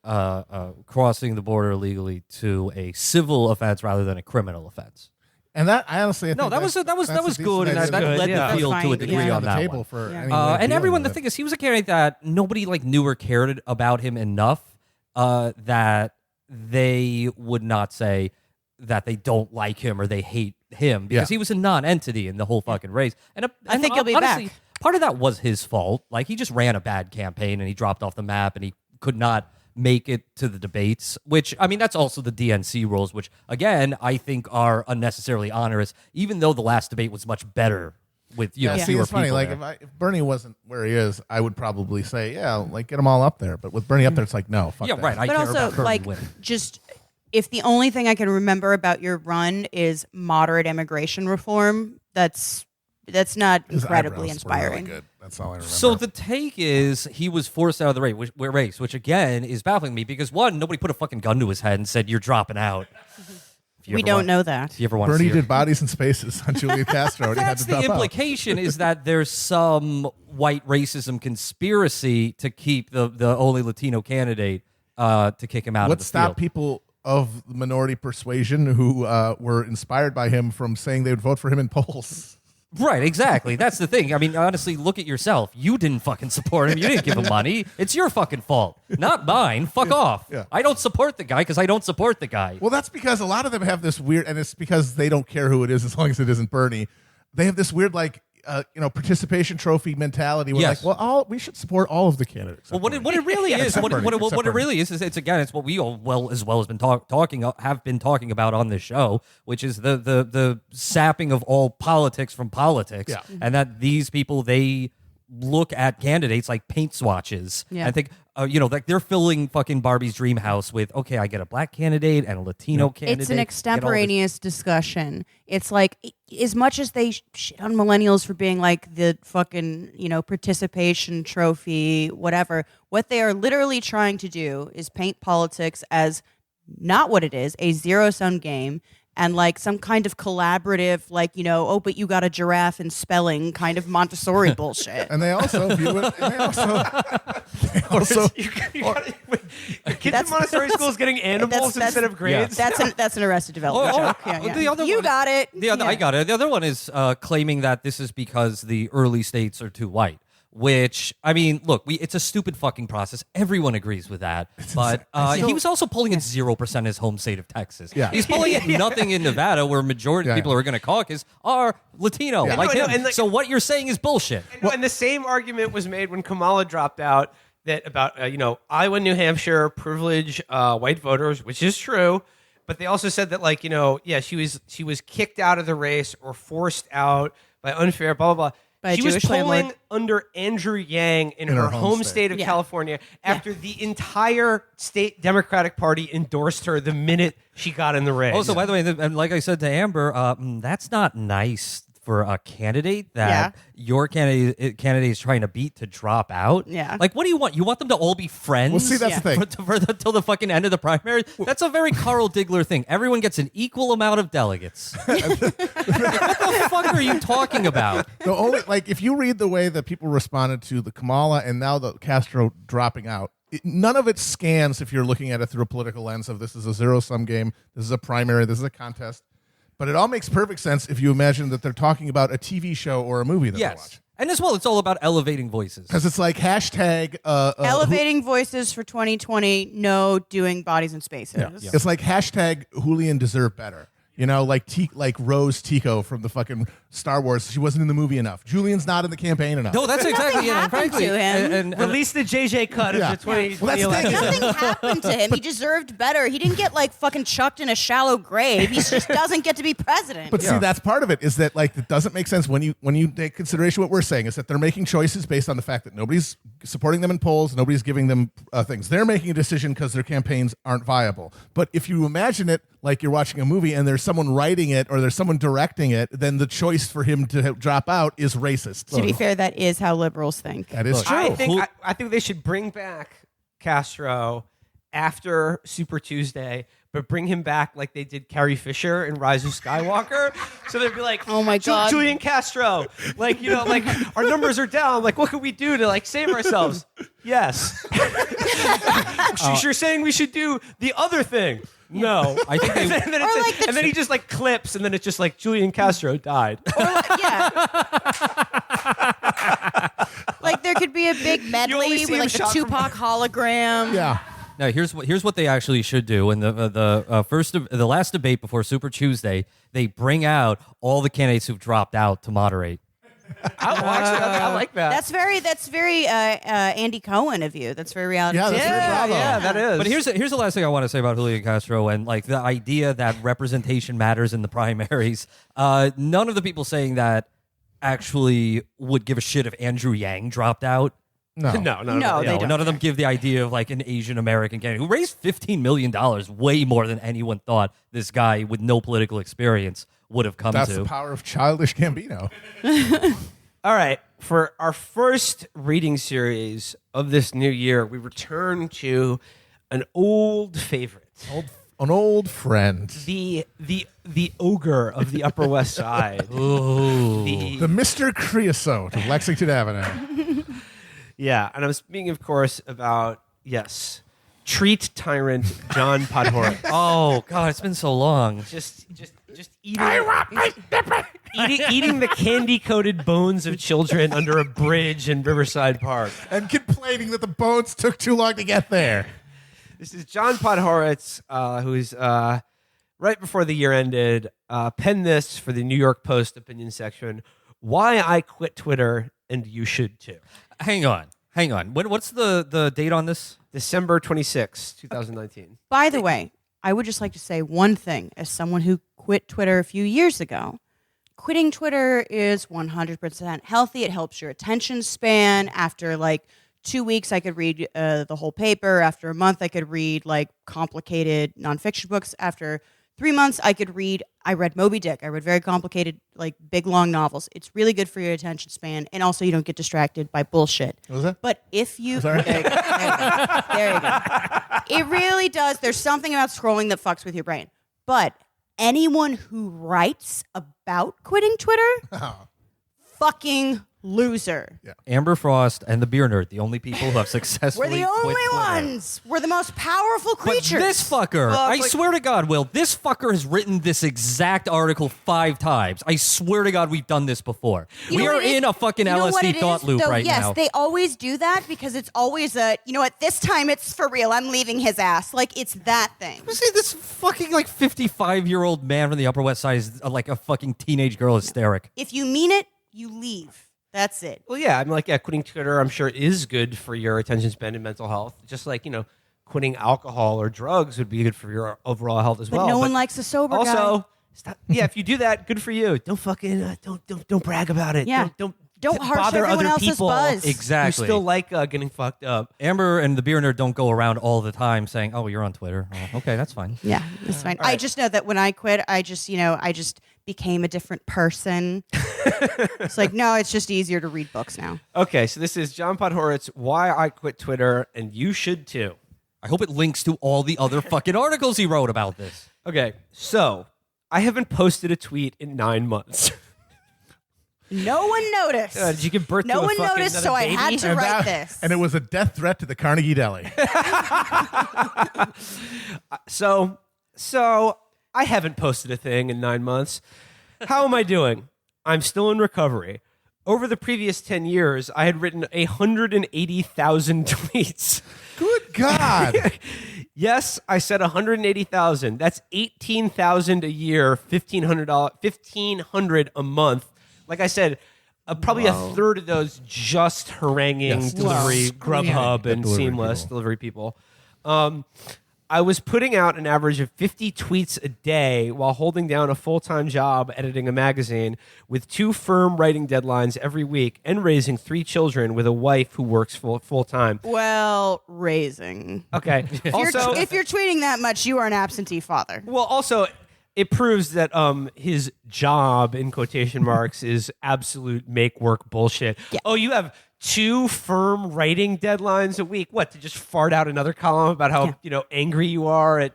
crossing the border illegally to a civil offense rather than a criminal offense. And that I honestly think That was that's a good, and decent that idea. led Yeah. the field That's to a fine. degree Yeah. on on the that table one. for Yeah. any way of And dealing everyone, with the it. thing is, he was a candidate that nobody knew or cared about him enough that they would not say that they don't like him or they hate him because he was a non-entity in the whole fucking race. And I think he'll be honestly, back. part of that was his fault. Like he just ran a bad campaign and he dropped off the map and he could not make it to the debates, which, I mean, that's also the DNC rules, which, again, I think are unnecessarily onerous, even though the last debate was much better with, See, fewer it's funny. people Like there. if Bernie wasn't where he is, I would probably say, get them all up there. But with Bernie up there, it's like, no, fuck Yeah, that. right. I but care also about Bernie like winning. just if the only thing I can remember about your run is moderate immigration reform, that's That's not His incredibly eyebrows were really inspiring. good. That's all I remember. So the take is he was forced out of the race, which again is baffling me because one, nobody put a fucking gun to his head and said you're dropping out. We don't know that. If you ever want Bernie to see did Bodies in Spaces on Julian Castro, and he had That's to the drop out. implication is that there's some white racism conspiracy to keep the only Latino candidate to kick him out Let's of the stop field. people of minority persuasion who were inspired by him from saying they would vote for him in polls. Right, exactly. That's the thing. I mean, honestly, look at yourself. You didn't fucking support him. You didn't give him money. It's your fucking fault, not mine. Fuck off. Yeah. I don't support the guy because I don't support the guy. Well, that's because a lot of them have this weird, and it's because they don't care who it is as long as it isn't Bernie. They have this weird, like, participation trophy mentality. Where Yes. we should support all of the candidates. Well, what it really is, Except what Bernie. it really is it's again, it's what we all have been talking about on this show, which is the sapping of all politics from politics, Yeah. and that these people they look at candidates like paint swatches Yeah. and think, like they're filling fucking Barbie's dream house with, okay, I get a black candidate and a Latino candidate. It's an I get all this- extemporaneous discussion. It's like, as much as they shit on millennials for being like the fucking, participation trophy, whatever, what they are literally trying to do is paint politics as not what it is, a zero-sum game, and like some kind of collaborative, like, but you got a giraffe in spelling kind of Montessori bullshit. And they also view it. And they also Kids in Montessori schools getting animals instead of grades. That's an Arrested Development joke. Yeah. The other You one- got it. I got it. The other one is claiming that this is because the early states are too white. Which, I mean, look, it's a stupid fucking process. Everyone agrees with that. But he was also polling at 0% in his home state of Texas. Yeah. He's polling at nothing in Nevada, where majority of people who are going to caucus are Latino, like No, him. and, like- so what you're saying is bullshit. And the same argument was made when Kamala dropped out that about Iowa, New Hampshire, privilege white voters, which is true. But they also said that she was kicked out of the race or forced out by unfair blah blah blah. By a She was Jewish polling landlord. under Andrew Yang in her home state of Yeah. California after the entire state Democratic Party endorsed her the minute she got in the race. Also, by the way, and like I said to Amber, that's not nice for a candidate that your candidate is trying to beat to drop out. Yeah. Like, what do you want? You want them to all be friends? Well, see, that's the thing. Till the fucking end of the primary? That's a very Carl Diggler thing. Everyone gets an equal amount of delegates. What the fuck are you talking about? the only if you read the way that people responded to the Kamala and now the Castro dropping out, none of it scans if you're looking at it through a political lens of this is a zero-sum game, this is a primary, this is a contest. But it all makes perfect sense if you imagine that they're talking about a TV show or a movie that they watch. And as well, it's all about elevating voices. Because it's like hashtag Elevating voices for 2020, no doing Bodies in Spaces. It's like hashtag Julian deserved better. Like Rose Tico from the fucking Star Wars. She wasn't in the movie enough. Julian's not in the campaign enough. No, that's exactly it. And happened frankly, to him. and Release the JJ cut of the 2020 Well, that's the thing. election. Nothing happened to him. He deserved better. He didn't get fucking chucked in a shallow grave. He just doesn't get to be president. But see, that's part of it. Is that it doesn't make sense when you take consideration what we're saying is that they're making choices based on the fact that nobody's supporting them in polls, nobody's giving them things. They're making a decision because their campaigns aren't viable. But if you imagine it like you're watching a movie and there's someone writing it or there's someone directing it, then the choice for him to drop out is racist. to be fair, that is how liberals think. That is true. I think they should bring back Castro after Super Tuesday, but bring him back like they did Carrie Fisher in Rise of Skywalker. So they'd be like, Oh my God. Julian Castro, our numbers are down. Like, what can we do to save ourselves? Yes. You're saying we should do the other thing. No, I think they, and then he just clips, and then it's just Julian Castro died. There could be a big only medley see him with a shot from- Tupac hologram. Yeah. Now here's what they actually should do. In the last debate before Super Tuesday, they bring out all the candidates who've dropped out to moderate. I like that. That's very Andy Cohen of you. That's very reality. Yeah, that's TV. very Bravo. yeah, that is. But here's the last thing I want to say about Julian Castro and the idea that representation matters in the primaries. None of the people saying that actually would give a shit if Andrew Yang dropped out. No. no, they don't. None of them give the idea of an Asian American candidate who raised $15 million, way more than anyone thought this guy with no political experience would have come That's to. the power of childish Gambino. All right. For our first reading series of this new year, we return to an old favorite. An old friend. The ogre of the Upper West Side. Ooh. The Mr. Creosote of Lexington Avenue. Yeah, and I'm speaking, of course, about, yes, treat tyrant John Podhoretz. Oh, God, it's been so long. Just eating the candy-coated bones of children under a bridge in Riverside Park. And complaining that the bones took too long to get there. This is John Podhoretz, who's right before the year ended, penned this for the New York Post opinion section. Why I quit Twitter, and you should too. Hang on. What's the date on this? December 26, 2019. By the way, I would just like to say one thing as someone who quit Twitter a few years ago. Quitting Twitter is 100% healthy. It helps your attention span. After like 2 weeks, I could read the whole paper. After a month, I could read like complicated nonfiction books. After 3 months, I read Moby Dick. I read very complicated, like big, long novels. It's really good for your attention span. And also you don't get distracted by bullshit. What was that? But if you... Sorry? There you go. There you go. It really does. There's something about scrolling that fucks with your brain. But anyone who writes about quitting Twitter, fucking loser. Yeah. Amber Frost and the Beer Nerd, the only people who have successfully We're the quit only Twitter. ones. We're the most powerful But creatures. this fucker, Well, I it's like- swear to God, Will, this fucker has written this exact article 5 times. I swear to God, we've done this before. You We know are what it is? in a fucking You know what LSD it thought is, loop though? right yes, now. they always do that because it's always a, you know what, this time it's for real. I'm leaving his ass. Like, it's that thing. You see, this fucking like 55-year-old man from the Upper West Side is like a fucking teenage girl hysteric. If you mean it, you leave. That's it. Well, yeah, I'm like, quitting Twitter, I'm sure, is good for your attention span and mental health. Just like, quitting alcohol or drugs would be good for your overall health as But well. no one likes a sober guy. Also, stop, yeah, if you do that, good for you. Don't fucking don't brag about it. Yeah. Don't harsh bother everyone other else's people. buzz. Exactly. You still like getting fucked up. Amber and the Beer Nerd don't go around all the time saying, "Oh, you're on Twitter." Oh, okay, that's fine. Yeah, that's fine. I just know that when I quit, I just became a different person. It's like, no, it's just easier to read books now. Okay, so this is John Podhoretz, Why I Quit Twitter, and you should too. I hope it links to all the other fucking articles he wrote about this. Okay, so I haven't posted a tweet in 9 months. No one noticed. Did you give birth No to a one fucking noticed, another so I baby? had to write this. And it was a death threat to the Carnegie Deli. So I haven't posted a thing in 9 months. How am I doing? I'm still in recovery. Over the previous 10 years, I had written 180,000 tweets. Good God. Yes, I said 180,000. That's 18,000 a year, $1,500 a month. Like I said, probably a third of those just haranguing Yes. delivery, Grubhub, Yeah. and Delivery Seamless people. delivery people. I was putting out an average of 50 tweets a day while holding down a full-time job editing a magazine with 2 firm writing deadlines every week and raising 3 children with a wife who works full-time. Well, raising. Okay. Also, if you're tweeting that much, you are an absentee father. well, also, it proves that his job, in quotation marks, is absolute make-work bullshit. Yeah. Oh, you have 2 firm writing deadlines a week. What, to just fart out another column about how, angry you are at,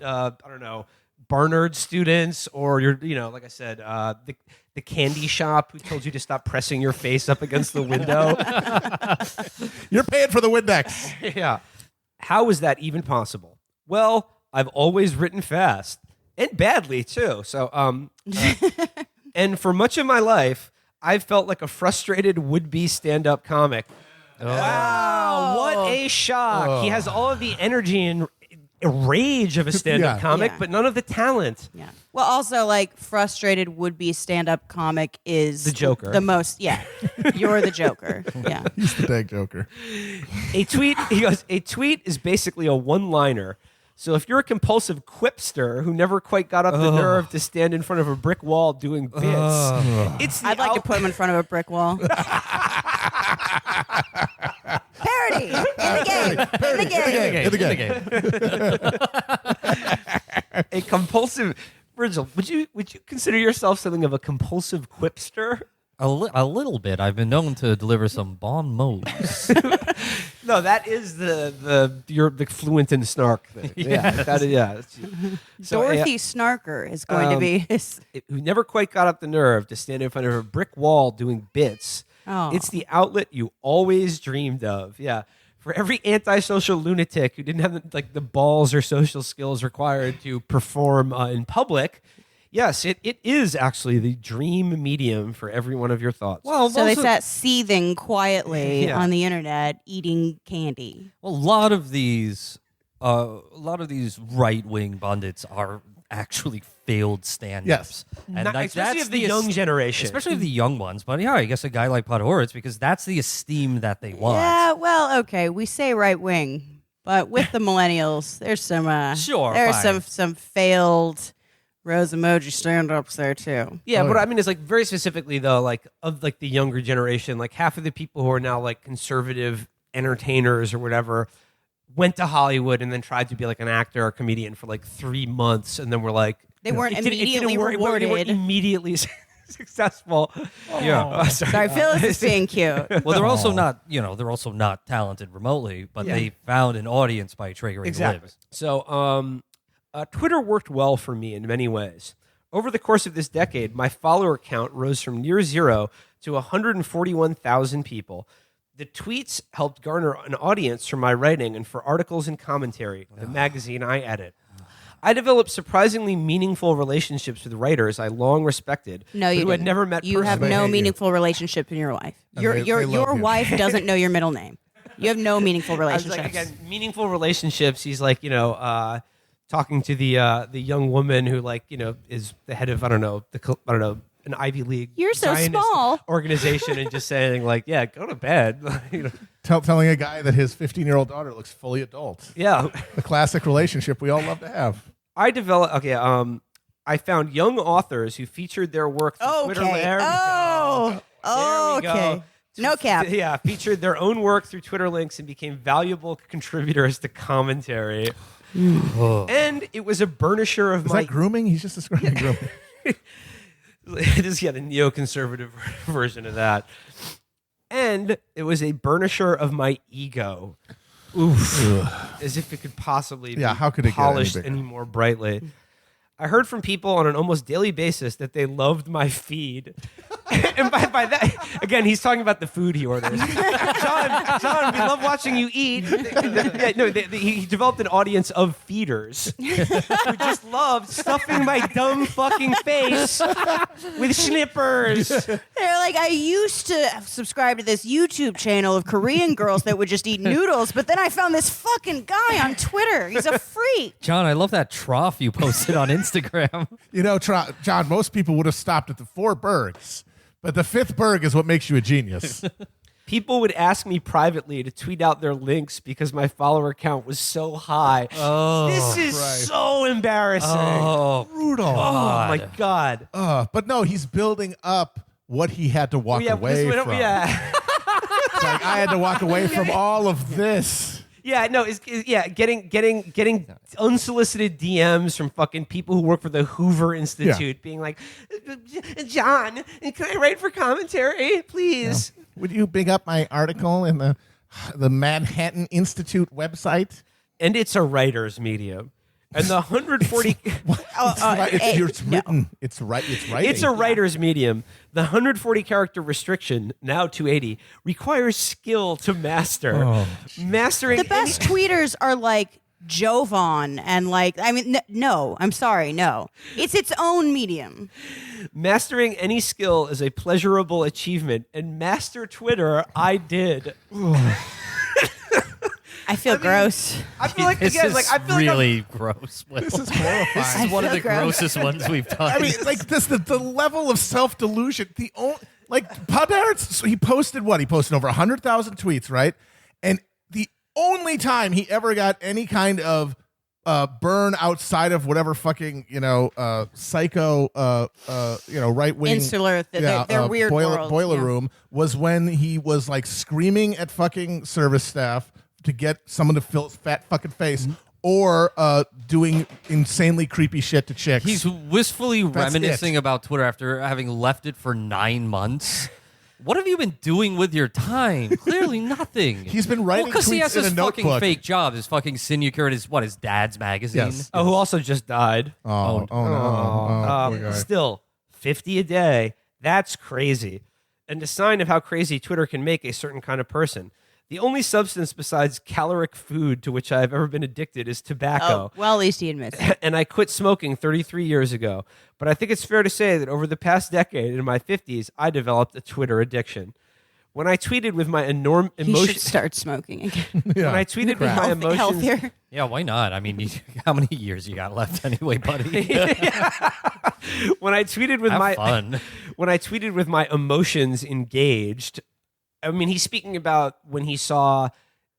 Barnard students, or you're, like I said, the candy shop who told you to stop pressing your face up against the window. You're paying for the Windex. Yeah. How is that even possible? Well, I've always written fast and badly too. So, and for much of my life, I've felt like a frustrated would-be stand-up comic. Wow, what a shock. He has all of the energy and rage of a stand-up Yeah. comic, Yeah. but none of the talent. Yeah. Well, also, like, frustrated would-be stand-up comic is The Joker. The most, yeah. You're the Joker. Yeah. He's the dang Joker. He goes, a tweet is basically a one-liner. So if you're a compulsive quipster who never quite got up the nerve to stand in front of a brick wall doing bits, it's the I'd like to put him in front of a brick wall. Parody in the game. In the game. In the game. a compulsive. Virgil, would you consider yourself something of a compulsive quipster? A little bit. I've been known to deliver some bon mots. No, that is you're the fluent in snark thing. Yes. So, Dorothy Snarker is going to be his. who never quite got up the nerve to stand in front of a brick wall doing bits. Oh. It's the outlet you always dreamed of. Yeah. For every antisocial lunatic who didn't have the balls or social skills required to perform in public, yes, it is actually the dream medium for every one of your thoughts. Well, So they also- sat seething quietly Yeah. on the internet, eating candy. Well, a lot of these right-wing pundits are actually failed stand-ups. Yes. And Especially that's of the young generation. Especially of the young ones. But yeah, I guess a guy like Podhoretz, because that's the esteem that they want. Yeah, well, okay, we say right wing, but with the millennials, there's some Sure, there's fine. some failed rose emoji stand-ups there too. Yeah, Oh, what yeah. I mean is very specifically though, of the younger generation, half of the people who are now conservative entertainers or whatever went to Hollywood and then tried to be an actor or comedian for 3 months and then were They weren't it didn't immediately work. They weren't rewarded. immediately successful. Yeah. Sorry, Phyllis is being cute. Well, they're also not, they're also not talented remotely, but Yeah. they found an audience by triggering Exactly. libs. So, Twitter worked well for me in many ways. Over the course of this decade, my follower count rose from near zero to 141,000 people. The tweets helped garner an audience for my writing and for articles and commentary, the magazine I edit. I developed surprisingly meaningful relationships with writers I long respected, No, but you who had didn't. never met You have personally. They hate no you. meaningful relationship in your life. And Your they your love your you. wife doesn't know your middle name. You have no meaningful I was relationships. again, meaningful relationships. He's talking to the young woman who is the head of an Ivy League. You're so Zionist small. organization, and just saying yeah, go to bed. Telling a guy that his 15-year-old daughter looks fully adult. Yeah, The classic relationship we all love to have. I developed. Okay, I found young authors who featured their work through Twitter. Okay. There we go. Oh, There we okay. go. No cap. Yeah, featured their own work through Twitter links and became valuable contributors to commentary. And it was a burnisher of Is my that grooming? He's just describing grooming. It is yet a neoconservative version of that. And it was a burnisher of my ego. Oof. As if it could possibly Yeah, be how could it get any polished bigger? any more brightly. I heard from people on an almost daily basis that they loved my feed. And by that, again, he's talking about the food he orders. John, we love watching you eat. He developed an audience of feeders who just loved stuffing my dumb fucking face with schnippers. They're like, I used to subscribe to this YouTube channel of Korean girls that would just eat noodles, but then I found this fucking guy on Twitter. He's a freak. John, I love that trough you posted on Instagram. John, most people would have stopped at the 4 bergs, but the 5th berg is what makes you a genius. People would ask me privately to tweet out their links because my follower count was so high. Oh, This is Christ. so embarrassing. oh, Brutal. Oh my God. But no, he's building up what he had to walk away because from. yeah. It's like, I had to walk away from all of this. Yeah, no, getting unsolicited DMs from fucking people who work for the Hoover Institute being like, John, can I write for commentary, please? Would you big up my article in the Manhattan Institute website? And it's a writer's medium. And the 140 It's written. It's right. It's writing. It's a writer's medium. The 140 character restriction, now 280, requires skill to master. Oh, Mastering The best tweeters are like Jovan and no, I'm sorry, no. It's its own medium. mastering any skill is a pleasurable achievement, and master Twitter I did. I feel gross. I feel like this again, is I feel really gross. Will. This is horrifying. This is one of feel the gross. grossest ones we've done. I mean, the level of self delusion. Podhoretz, he posted what? He posted over 100,000 tweets, right? And the only time he ever got any kind of burn outside of whatever fucking psycho right wing Insular, they're weird boiler worlds, yeah. room was when he was like screaming at fucking service staff to get someone to fill his fat fucking face. or doing insanely creepy shit to chicks. He's wistfully That's reminiscing it. about Twitter after having left it for 9 months. What have you been doing with your time? Clearly nothing. He's been writing because he tweets has in his a fucking notebook. fake job, his fucking sinecure at his dad's magazine. Yes. Oh, who also just died. Oh no! Poor guy. Still, 50 a day. That's crazy. And a sign of how crazy Twitter can make a certain kind of person. The only substance besides caloric food to which I've ever been addicted is tobacco. Oh, well, at least he admits it. And I quit smoking 33 years ago. But I think it's fair to say that over the past decade, in my 50s, I developed a Twitter addiction. When I tweeted with my enormous He should emotion, start smoking again. Yeah. when I tweeted with my emotions, Healthier. Yeah, why not? I mean, how many years you got left anyway, buddy? when I tweeted with Have my fun. when I tweeted with my emotions engaged, I mean, he's speaking about when he saw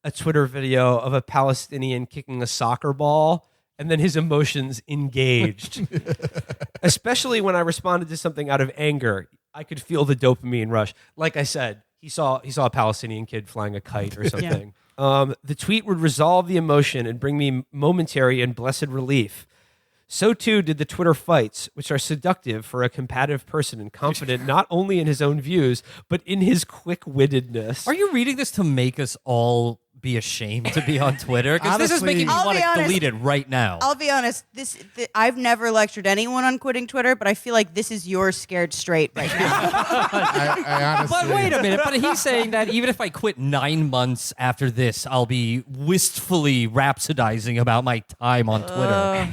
a Twitter video of a Palestinian kicking a soccer ball and then his emotions engaged. Especially when I responded to something out of anger, I could feel the dopamine rush. Like I said, he saw a Palestinian kid flying a kite or something. The tweet would resolve the emotion and bring me momentary and blessed relief. So too did the Twitter fights, which are seductive for a combative person and confident not only in his own views, but in his quick-wittedness. Are you reading this to make us all be ashamed to be on Twitter? Because this is Honestly- making me I'll want be to honest. delete it right now. I'll be honest. I've never lectured anyone on quitting Twitter, but I feel like this is your scared straight right now. I honestly. But wait a minute. But he's saying that even if I quit 9 months after this, I'll be wistfully rhapsodizing about my time on Twitter.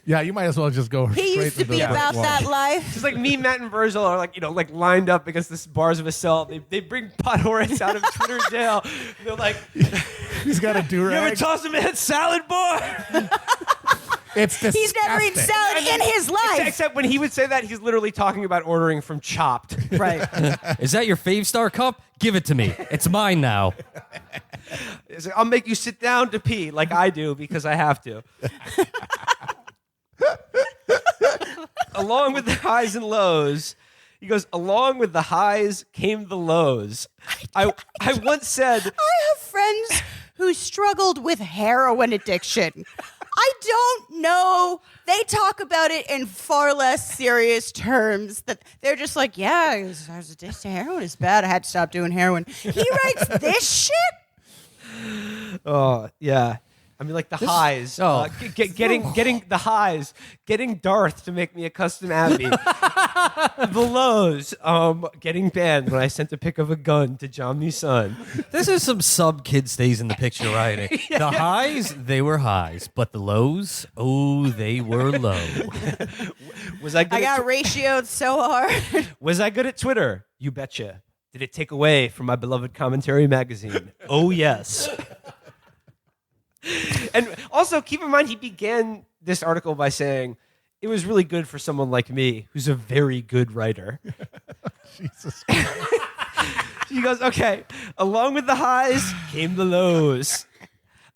Yeah, you might as well just go. He straight used to the be brick about wall. that life. Just like me, Matt, and Virgil are like lined up against the bars of a cell. They bring Podhoretz out of Twitter jail. They're like, He's got a you ever do-rag. toss him in salad, boy? It's disgusting. He's never eaten salad in his life. Except when he would say that, he's literally talking about ordering from Chopped. Right. Is that your fave star cup? Give it to me. It's mine now. He's like, I'll make you sit down to pee like I do because I have to. Along with the highs and lows, he goes, along with the highs came the lows. I once said, I have friends who struggled with heroin addiction. I don't know. They talk about it in far less serious terms. That they're just like, yeah, I was addicted to heroin. It's bad. I had to stop doing heroin. He writes this shit. oh, yeah. I mean, like the highs. oh. Getting the highs. Getting Darth to make me a custom Abbey. The lows. Getting banned when I sent a pic of a gun to Jomny's son. This is some sub kid stays in the picture writing. The highs, they were highs, but the lows, oh, they were low. Was I good I got ratioed so hard. Was I good at Twitter? You betcha. Did it take away from my beloved commentary magazine? Oh, yes. And also, keep in mind, he began this article by saying, it was really good for someone like me, who's a very good writer. Jesus. He goes, okay, along with the highs came the lows.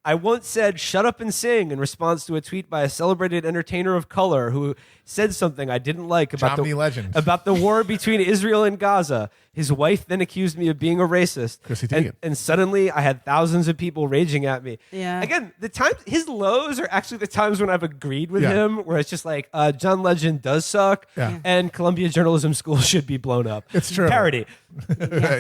I once said, shut up and sing, in response to a tweet by a celebrated entertainer of color who said something I didn't like about Jomny legend. about the war between Israel and Gaza. His wife then accused me of being a racist. Chrissy and, Teigen. and suddenly I had thousands of people raging at me. Yeah. Again, the times his lows are actually the times when I've agreed with Yeah. him, where it's just like, John Legend does suck, Yeah. and Columbia Journalism School should be blown up. It's true. Parody. In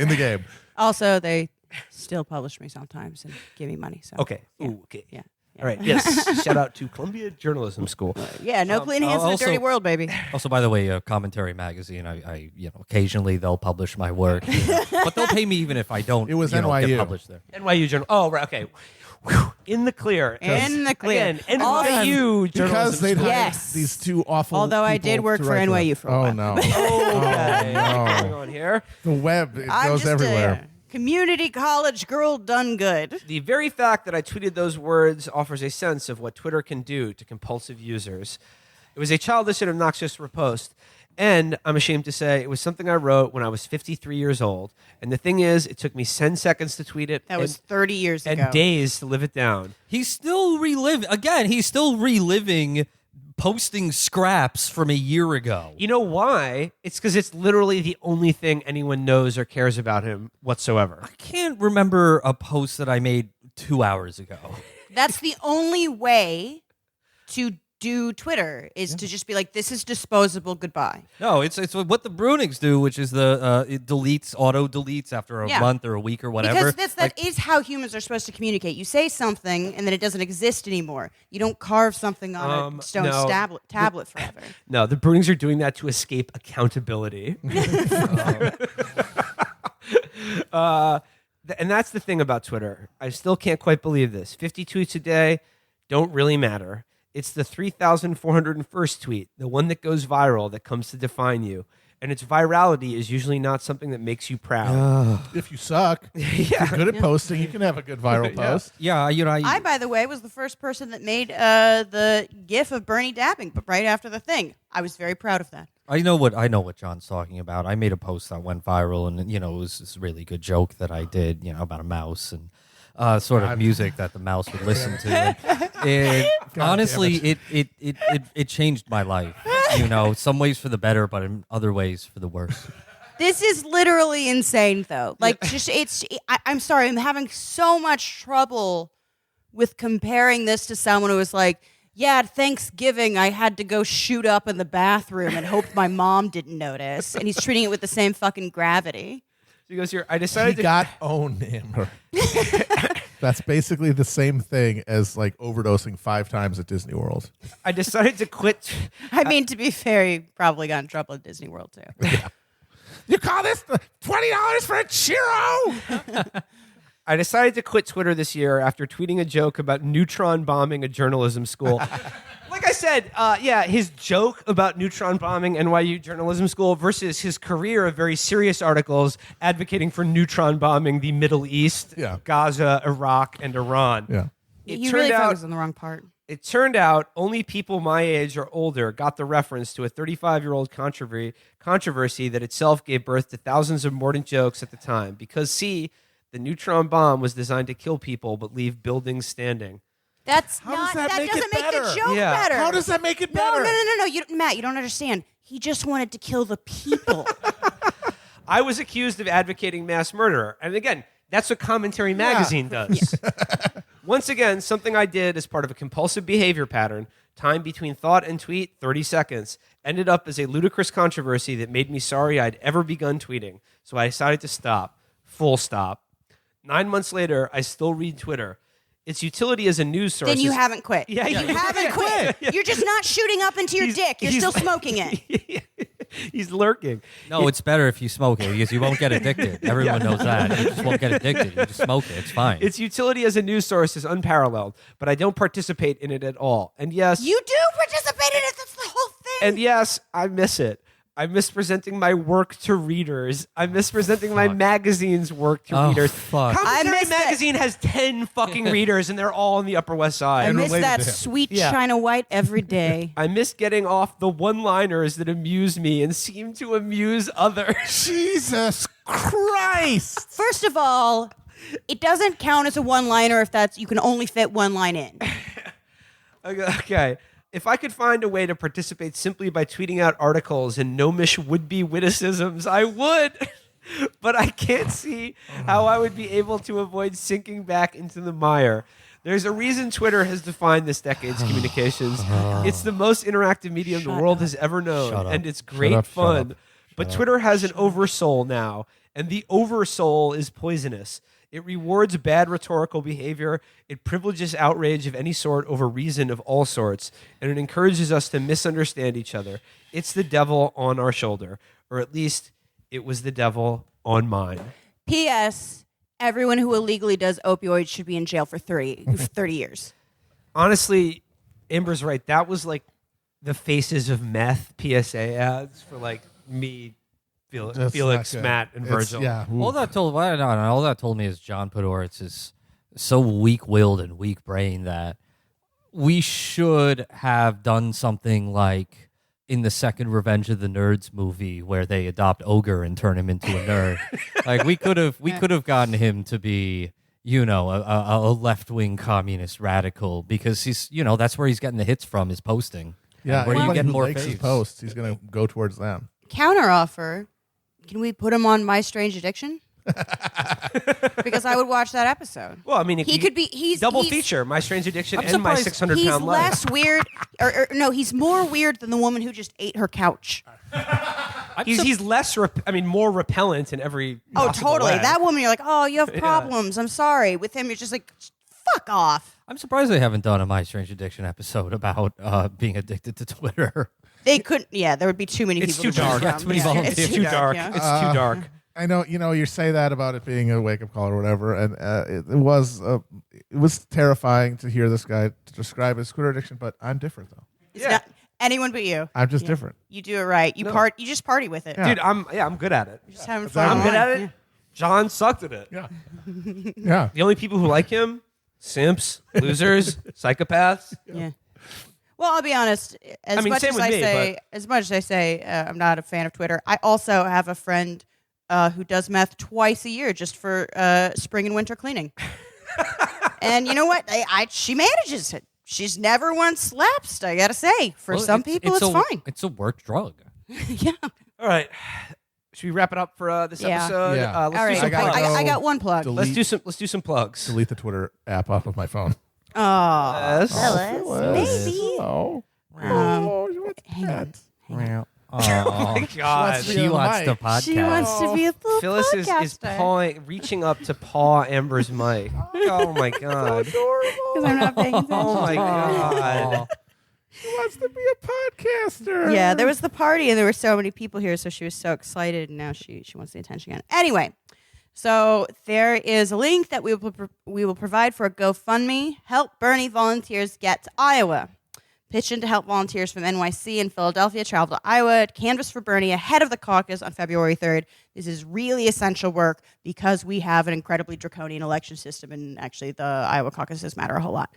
the game. Also, they still publish me sometimes and give me money. So Okay. Yeah. Ooh, okay. Yeah. All right. Yes. Shout out to Columbia Journalism School. Yeah, no clean hands in a also- dirty world, baby. Also, by the way, Commentary Magazine, I occasionally they'll publish my work, but they'll pay me even if I don't. It was get NYU. published there. NYU Journal. Oh, right. Okay. Whew. In the clear. In the clear. Again, All- NYU Because Journalism they'd School. hired Yes. these two awful. Although I people did work to for write them. NYU for a Oh while. no! Okay. Oh, What's no. going on here? The web it I'm goes just everywhere. a community college girl done good. The very fact that I tweeted those words offers a sense of what Twitter can do to compulsive users. It was a childish and obnoxious repost. And I'm ashamed to say it was something I wrote when I was 53 years old. And the thing is, it took me 10 seconds to tweet it. That was 30 years and ago. days to live it down. He's still reliving posting scraps from a year ago. You know why? It's because it's literally the only thing anyone knows or cares about him whatsoever. I can't remember a post that I made 2 hours ago. That's the only way to do Twitter is to just be like, this is disposable. Goodbye. No, it's what the Brunings do, which is it auto deletes after a month or a week or whatever. Because that is how humans are supposed to communicate. You say something and then it doesn't exist anymore. You don't carve something on a stone tablet forever. No, the Brunings are doing that to escape accountability. And that's the thing about Twitter. I still can't quite believe this. 50 tweets a day don't really matter. It's the 3,401st tweet, the one that goes viral, that comes to define you. And its virality is usually not something that makes you proud. If you suck, if you're good at posting, you can have a good viral post. Yeah, I, by the way, was the first person that made the GIF of Bernie dabbing, but right after the thing. I was very proud of that. I know what John's talking about. I made a post that went viral, and it was this really good joke that I did, about a mouse and sort of music that the mouse would listen to. And honestly, it changed my life. Some ways for the better, but in other ways for the worse. This is literally insane, though. Like, I'm sorry, I'm having so much trouble with comparing this to someone who was like, yeah, at Thanksgiving, I had to go shoot up in the bathroom and hoped my mom didn't notice. And he's treating it with the same fucking gravity. He goes here, I decided he got owned, Amber. That's basically the same thing as like overdosing 5 times at Disney World. I decided to quit. I mean, to be fair, he probably got in trouble at Disney World, too. Yeah. You call this $20 for a churro? I decided to quit Twitter this year after tweeting a joke about neutron bombing a journalism school. Like I said, his joke about neutron bombing NYU journalism school versus his career of very serious articles advocating for neutron bombing the Middle East, Gaza, Iraq, and Iran. Yeah. He really focused on the wrong part. It turned out only people my age or older got the reference to a 35-year-old controversy that itself gave birth to thousands of mordant jokes at the time. Because, see, the neutron bomb was designed to kill people but leave buildings standing. That doesn't make the joke better. How does that make it better? No. Matt, you don't understand. He just wanted to kill the people. I was accused of advocating mass murder. And again, that's what Commentary Magazine does. Yeah. Once again, something I did as part of a compulsive behavior pattern, time between thought and tweet, 30 seconds, ended up as a ludicrous controversy that made me sorry I'd ever begun tweeting. So I decided to stop. Full stop. 9 months later, I still read Twitter. Its utility as a news source. Then you haven't quit. Yeah, you haven't quit. Yeah. You're just not shooting up into your dick. You're still smoking it. He's lurking. No, it's better if you smoke it because you won't get addicted. Everyone knows that. You just won't get addicted. You just smoke it. It's fine. Its utility as a news source is unparalleled, but I don't participate in it at all. And yes, you do participate in it. That's the whole thing. And yes, I miss it. I miss presenting my work to readers. I miss presenting my magazine's work to readers. Commentary Magazine has 10 fucking readers, and they're all on the Upper West Side. I miss that sweet China White every day. I miss getting off the one-liners that amuse me and seem to amuse others. Jesus Christ! First of all, it doesn't count as a one-liner if you can only fit one line in. Okay. If I could find a way to participate simply by tweeting out articles and gnomish would-be witticisms, I would. But I can't see how I would be able to avoid sinking back into the mire. There's a reason Twitter has defined this decade's communications. It's the most interactive medium the world has ever known, and it's great fun. But Twitter has an oversoul now, and the oversoul is poisonous. It rewards bad rhetorical behavior, it privileges outrage of any sort over reason of all sorts, and it encourages us to misunderstand each other. It's the devil on our shoulder, or at least it was the devil on mine. P.S. Everyone who illegally does opioids should be in jail for 30 years. Honestly, Amber's right. That was like the Faces of Meth PSA ads for like me, Felix, Matt, and Virgil. All that told me is John Podhoretz is so weak-willed and weak-brained that we should have done something like in the second Revenge of the Nerds movie where they adopt Ogre and turn him into a nerd. Like we could have gotten him to be, a left-wing communist radical because he's, that's where he's getting the hits from is posting. Yeah, where you get more likes his posts, he's going to go towards them. Counteroffer. Can we put him on My Strange Addiction? because I would watch that episode. Well, I mean, He could be. He's double he's, feature: My Strange Addiction I'm and My surprised 600-Pound Life. He's less weird, or no, he's more weird than the woman who just ate her couch. He's less. More repellent in every. Oh, possible totally. way. That woman, you're like, oh, you have problems. I'm sorry. With him, you're just like, fuck off. I'm surprised they haven't done a My Strange Addiction episode about being addicted to Twitter. They couldn't. Yeah, there would be too many It's people. too to choose dark. from. Too many Yeah, volunteers. It's too dark. yeah. It's too dark. I know, you say that about it being a wake up call or whatever, and it was terrifying to hear this guy describe his Twitter addiction. But I'm different though. It's not anyone but you. I'm just different. You do it right. You You just party with it. Yeah. Dude, I'm good at it. You're just having fun. I'm good at it. Yeah. John sucked at it. Yeah, yeah. The only people who like him, simps, losers, psychopaths. Yeah. Well, I'll be honest. As much same as with I me, say, I'm not a fan of Twitter. I also have a friend who does meth twice a year just for spring and winter cleaning. And you know what? She manages it. She's never once lapsed. I gotta say, for some people, it's fine. It's a work drug. Yeah. All right. Should we wrap it up for this Yeah. episode? Yeah. Let's All do right. some plugs. I got one plug. Delete. Let's do some plugs. Delete the Twitter app off of my phone. Oh, Yes. maybe. Oh, Hang on. Oh my God. She She wants wants to the podcast. She wants to be a full Phyllis is podcaster. reaching up to paw Amber's mic. Oh my God. Because I'm not paying attention. Oh my God. She wants to be a podcaster. Yeah, there was the party and there were so many people here, so she was so excited, and now she wants the attention again. Anyway, so there is a link that we will provide for a GoFundMe. Help Bernie volunteers get to Iowa. Pitch in to help volunteers from NYC and Philadelphia travel to Iowa to canvass for Bernie ahead of the caucus on February 3rd. This is really essential work because we have an incredibly draconian election system, and actually the Iowa caucuses matter a whole lot.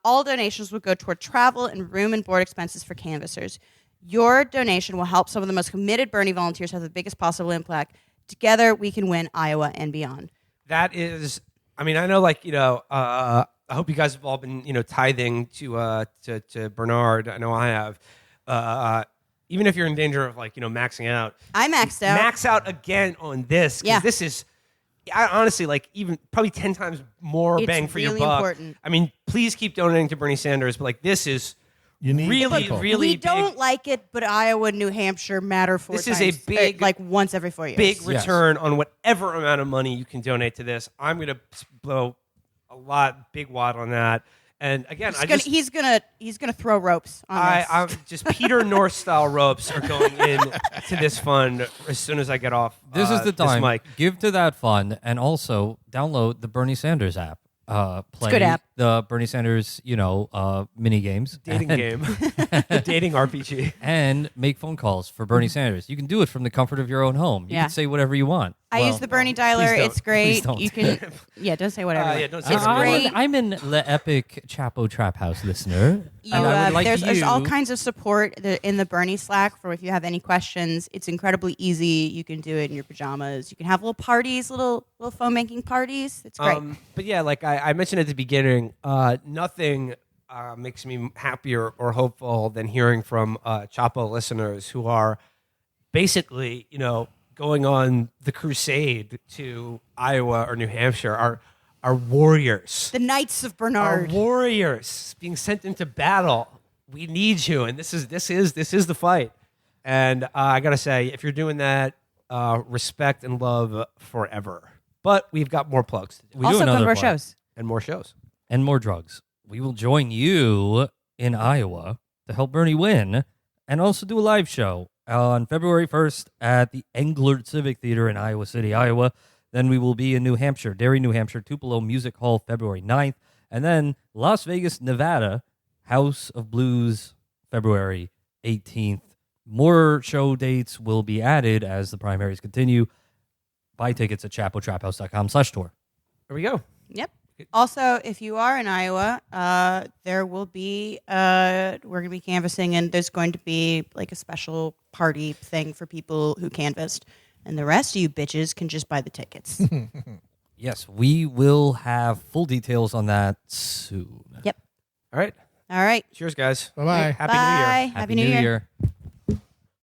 All donations will go toward travel and room and board expenses for canvassers. Your donation will help some of the most committed Bernie volunteers have the biggest possible impact. Together, we can win Iowa and beyond. That is, I know, I hope you guys have all been, tithing to Bernard. I know I have. Even if you're in danger of maxing out. I maxed out. Max out again on this. 'Cause Yeah. this is, honestly, even probably 10 times more It's bang for your really buck. important. Please keep donating to Bernie Sanders, but this is You need really, people. really We big. don't like it, but Iowa and New Hampshire matter 4 This times. is a big- once every 4 years. big return on whatever amount of money you can donate to this. I'm going to blow a big wad on that. And again, He's gonna throw ropes on this. I'm just Peter North style ropes are going in to this fund as soon as I get off. This is the time. This mic. Give to that fund, and also download the Bernie Sanders app. Play a good app. the Bernie Sanders, mini games, Dating and, game, the dating RPG. and make phone calls for Bernie Sanders. You can do it from the comfort of your own home. You Yeah. can say whatever you want. I use the Bernie dialer. don't. It's great. Please don't. You can, don't say whatever. Don't say It's whatever. great. I'm an Le Epic Chapo Trap House listener. You, and I would like there's all you- kinds of support in the Bernie Slack for if you have any questions. It's incredibly easy. You can do it in your pajamas. You can have little parties, little phone making parties. It's great. But yeah, like I mentioned at the beginning, nothing makes me happier or hopeful than hearing from Chapo listeners who are basically, going on the crusade to Iowa or New Hampshire. Are warriors. The Knights of Our Bernard. warriors being sent into battle. We need you, and this is the fight. And I gotta say, if you're doing that, respect and love forever. But we've got more plugs to do We do Also, come another to our plug. shows. and more shows. and more drugs. We will join you in Iowa to help Bernie win and also do a live show on February 1st at the Englert Civic Theater in Iowa City, Iowa. Then we will be in New Hampshire, Derry, New Hampshire, Tupelo Music Hall, February 9th. And then Las Vegas, Nevada, House of Blues, February 18th. More show dates will be added as the primaries continue. Buy tickets at chapotraphouse.com/tour. There we go. Yep. Also, if you are in Iowa, there will be we're going to be canvassing, and there's going to be like a special party thing for people who canvassed, and the rest of you bitches can just buy the tickets. Yes, we will have full details on that soon. Yep. All right. All right. Cheers, guys. Bye-bye. Happy New Year. Bye. Happy New Year.